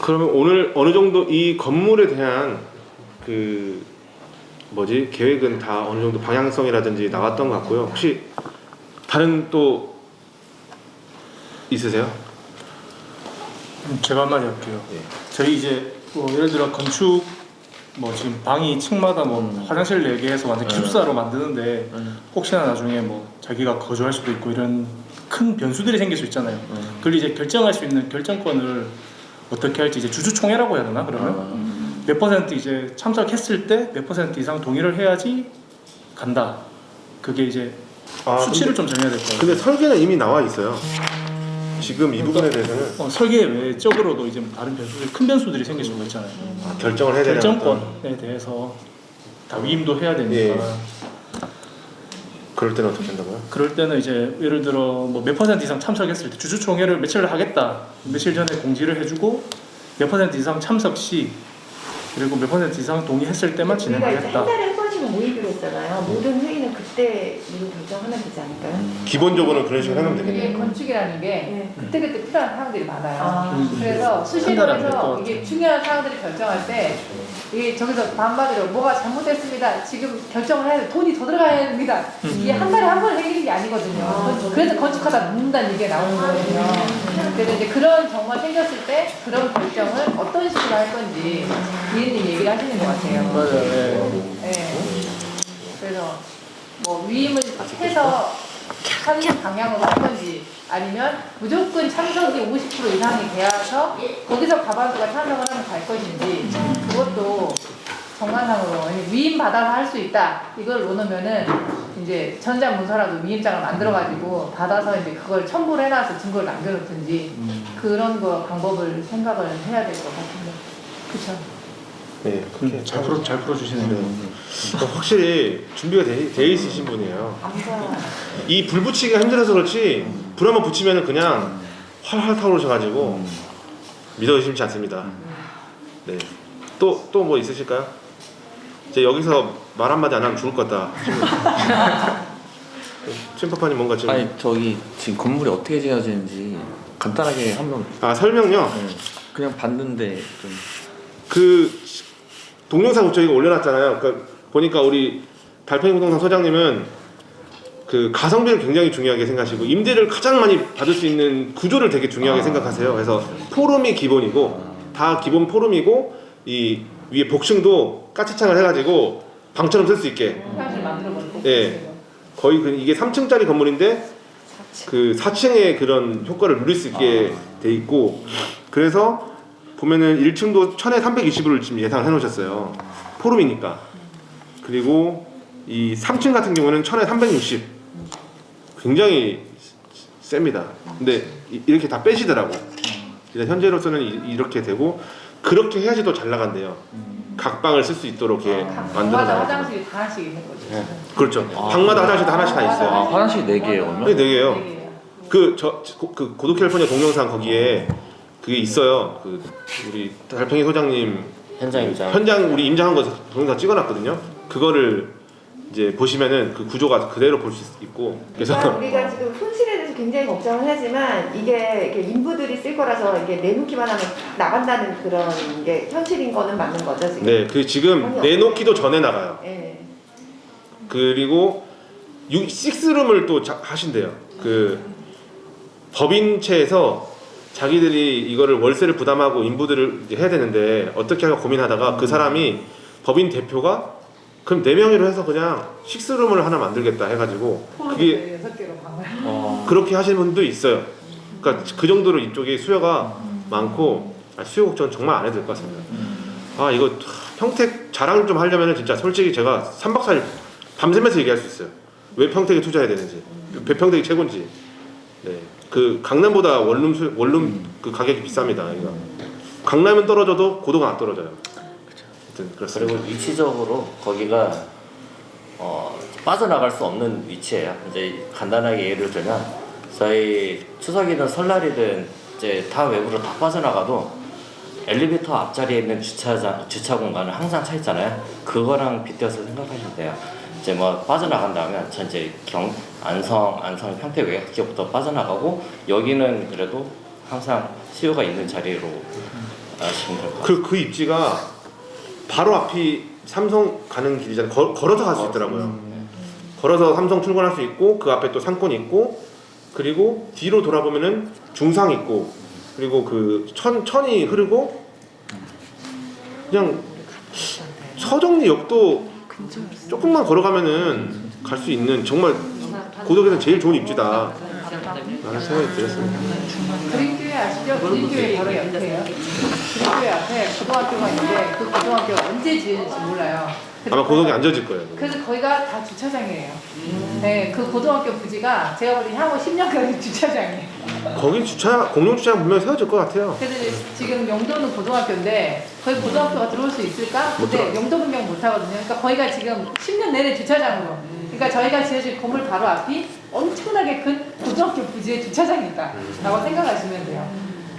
그러면 오늘 어느 정도 이 건물에 대한 계획은 다 어느 정도 방향성이라든지 나왔던 것 같고요. 혹시 다른 또 있으세요? 제가 한마디 할게요. 저희 이제 예를 들어 건축 지금 방이 층마다 화장실 4개에서 완전 기숙사로 만드는데 혹시나 나중에 자기가 거주할 수도 있고 이런 큰 변수들이 생길 수 있잖아요. 그걸 이제 결정할 수 있는 결정권을 어떻게 할지 이제 주주총회라고 해야 되나 그러면 몇 퍼센트 이제 참석했을 때 몇 퍼센트 이상 동의를 해야지 간다. 그게 이제 수치를 좀 정해야 될 것 같아요. 근데 설계는 이미 나와 있어요. 지금 이 부분에 대해서는 설계 외적으로도 이제 다른 변수들, 큰 변수들이 생길 수가 있잖아요. 결정을 해야 되는 결정권에 대해서 다 위임도 해야 되니까. 예. 그럴 때는 어떻게 한다고요? 그럴 때는 이제 예를 들어 뭐 몇 % 이상 참석했을 때 주주총회를 며칠을 하겠다. 며칠 전에 공지를 해주고 몇 % 이상 참석 시 그리고 몇 % 이상 동의했을 때만 우리가 이제 진행하겠다. 한 달에 한 번씩은 모이기로 했잖아요. 모든 회의는 그때 미리 결정하면 되지 않을까요? 기본적으로는 그런 식으로 해놓으면 이게 되겠네요. 건축이라는 게 그때그때 필요한 사항들이 많아요. 아. 그래서 한 수시로 달에 안될것 해서 같아요. 이게 중요한 사항들을 결정할 때 이게 저기서 반마디로 뭐가 잘못됐습니다. 지금 결정을 해야 돼. 돈이 더 들어가야 됩니다. 이게 한 달에 한 번 생기는 게 아니거든요. 그래서 건축하다 묻는다는 얘기가 나오는 거거든요. 그래서 이제 그런 정말 생겼을 때 그런 결정을 어떤 식으로 할 건지 이해님 얘기를 하시는 것 같아요. 맞아요. 네. 그래서 뭐 위임을 해서 하는 방향으로 할 건지 아니면 무조건 참석이 50% 이상이 되어서 거기서 과반수가 참석을 하면 갈 것인지 그것도 정관상으로 위임 받아서 할 수 있다 이걸 놓으면은 이제 전자문서라도 위임장을 만들어가지고 받아서 이제 그걸 첨부를 해놔서 증거를 남겨놓든지 그런 거 방법을 생각을 해야 될 것 같은데 그렇죠? 네, 그렇게 잘 풀어주시네요. 확실히 준비가 돼 있으신 분이에요. 이 불 붙이기가 힘들어서 그렇지 불 한번 붙이면 그냥 활활 타오르셔가지고 믿어 의심치 않습니다. 네, 또 뭐 있으실까요? 이제 여기서 말 한마디 안 하면 죽을 것 같다. 춘파파님 뭔가 지금 아니 저기 지금 건물이 어떻게 지어지는지 간단하게 한번 설명요? 네. 그냥 봤는데 좀 그 동영상 저희가 올려놨잖아요. 그러니까 보니까 우리 달팽이 부동산 소장님은 그 가성비를 굉장히 중요하게 생각하시고 임대를 가장 많이 받을 수 있는 구조를 되게 중요하게 생각하세요. 그래서 포름이 기본이고 다 기본 포름이고 이 위에 복층도 까치창을 해가지고 방처럼 쓸 수 있게. 화장실 만들어버리고. 예. 거의 이게 3층짜리 건물인데 그 4층의 그런 효과를 누릴 수 있게 돼 있고 그래서 보면은 1층도 1000에 320을 지금 예상을 해놓으셨어요. 포름이니까. 그리고 이 3층 같은 경우는 1000에 360. 굉장히 셉니다. 근데 이렇게 다 빼시더라고. 현재로서는 이렇게 되고 그렇게 해야지 더 잘 나간대요. 각 방을 쓸 수 있도록 이렇게 방마다 화장실이 다 하나씩 있는 거죠. 네. 그렇죠. 방마다 화장실 다 하나씩 다 있어요. 화장실 4개예요. 네, 4개예요. 그 고독 캘리포니아 동영상 거기에 그게 있어요. 그 우리 달팽이 소장님 현장 우리 임장한 거 동영상 찍어놨거든요. 그거를 이제 보시면은 그 구조가 그대로 볼 수 있고 그래서 우리가 지금 손실에 대해서 굉장히 걱정을 하지만 이게 이렇게 인부들이 쓸 거라서 이게 내놓기만 하면 나간다는 그런 게 현실인 거는 맞는 거죠 지금? 네, 그 지금 내놓기도 전에 나가요. 네. 그리고 6룸을 또 하신대요. 그 법인체에서 자기들이 이거를 월세를 부담하고 인부들을 이제 해야 되는데 어떻게 할까 고민하다가 그 사람이 법인 대표가 그럼 4명이로 해서 그냥 식스룸을 하나 만들겠다 해가지고 그게 6개로 방을 그렇게 하시는 분도 있어요. 그러니까 그 정도로 이쪽에 수요가 많고 수요 걱정 정말 안 해도 될 것 같습니다. 아 이거 평택 자랑 좀 하려면 진짜 솔직히 제가 3박 4일 밤새면서 얘기할 수 있어요. 왜 평택에 투자해야 되는지, 왜 평택이 최고인지. 네, 그 강남보다 원룸 그 가격이 비쌉니다. 그러니까 강남은 떨어져도 고도가 안 떨어져요. 그렇습니다. 그리고 위치적으로 거기가 빠져나갈 수 없는 위치예요. 이제 간단하게 예를 들면 저희 추석이든 설날이든 이제 다 외부로 다 빠져나가도 엘리베이터 앞자리에 있는 주차 공간은 항상 차 있잖아요. 그거랑 빗대어서 생각하시면 돼요. 이제 뭐 빠져나간다면 전 이제 안성 평택 외곽 지역부터 빠져나가고 여기는 그래도 항상 수요가 있는 자리로 아시면 될 것 같아요. 그 입지가 바로 앞이 삼성 가는 길이잖아요. 걸어서 갈 수 있더라고요. 걸어서 삼성 출근할 수 있고 그 앞에 또 상권 있고 그리고 뒤로 돌아보면은 중상 있고 그리고 그 천이 흐르고 그냥 서정리역도 조금만 걸어가면은 갈 수 있는 정말 고덕에서는 제일 좋은 입지다 라는 생각이 들었습니다. 그린뷰에 아시죠? 드림교회 바로 옆에요. 드림교회 앞에 고등학교가 있는데 그 고등학교가 언제 지을지 몰라요. 아마 고등학교 안 져질 거예요. 그래서 거기가 다 주차장이에요. 네, 그 고등학교 부지가 제가 볼 때 향후 10년까지 주차장이에요. 거기 공용 주차장 분명히 세워질 것 같아요. 그래서 지금 영도는 고등학교인데 거기 고등학교가 들어올 수 있을까? 못 근데 들어요. 영도 변경 못 하거든요. 그러니까 거기가 지금 10년 내내 주차장으로. 그러니까 저희가 지어질 건물 바로 앞이 엄청나게 큰 고등학교 부지의 주차장이다라고 생각하시면 돼요.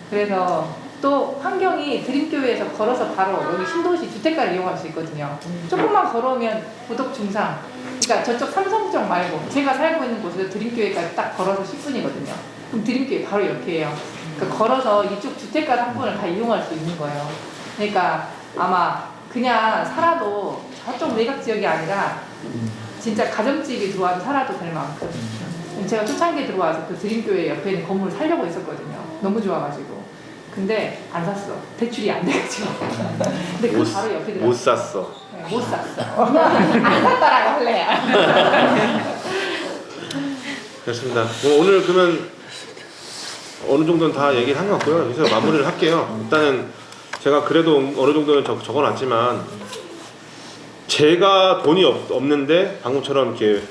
그래서 또 환경이 드림교회에서 걸어서 바로 여기 신도시 주택가를 이용할 수 있거든요. 조금만 걸어오면 고덕 중상, 그러니까 저쪽 삼성역 말고 제가 살고 있는 곳에서 드림교회까지 딱 걸어서 10분이거든요. 그럼 드림교회 바로 옆이에요. 그러니까 걸어서 이쪽 주택가 한 분을 다 이용할 수 있는 거예요. 그러니까 아마 그냥 살아도 저쪽 외곽 지역이 아니라 진짜 가정집이 들어와서 살아도 될 만큼. 제가 초창기에 들어와서 그 드림교회 옆에 있는 건물을 살려고 했었거든요. 너무 좋아가지고. 근데 안 샀어. 대출이 안 돼가지고. 근데 그 바로 옆에 들어갔어. 못 샀어. 네, 못 샀어. 안 샀다라고 할래요. 됐습니다. 뭐 오늘 그러면 어느 정도는 다 얘기를 한 것 같고요. 여기서 마무리를 할게요. 일단은 제가 그래도 어느 정도는 적어놨지만 제가 돈이 없는데 방금처럼 이렇게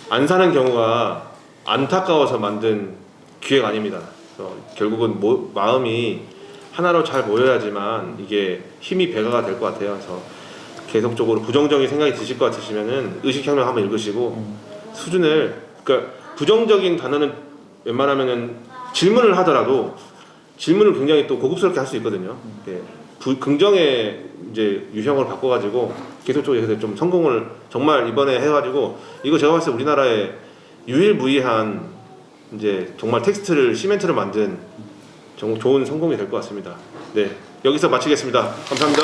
안 사는 경우가 안타까워서 만든 기획 아닙니다. 그래서 결국은 마음이 하나로 잘 모여야지만 이게 힘이 배가가 될 것 같아요. 그래서 계속적으로 부정적인 생각이 드실 것 같으시면은 의식혁명 한번 읽으시고 수준을, 그러니까 부정적인 단어는 웬만하면은 질문을 하더라도 질문을 굉장히 또 고급스럽게 할 수 있거든요. 긍정의 이제 유형을 바꿔가지고 계속적으로 좀 성공을 정말 이번에 해가지고 이거 제가 봤을 때 우리나라의 유일무이한 이제 정말 텍스트를 시멘트를 만든 정말 좋은 성공이 될 것 같습니다. 네, 여기서 마치겠습니다. 감사합니다.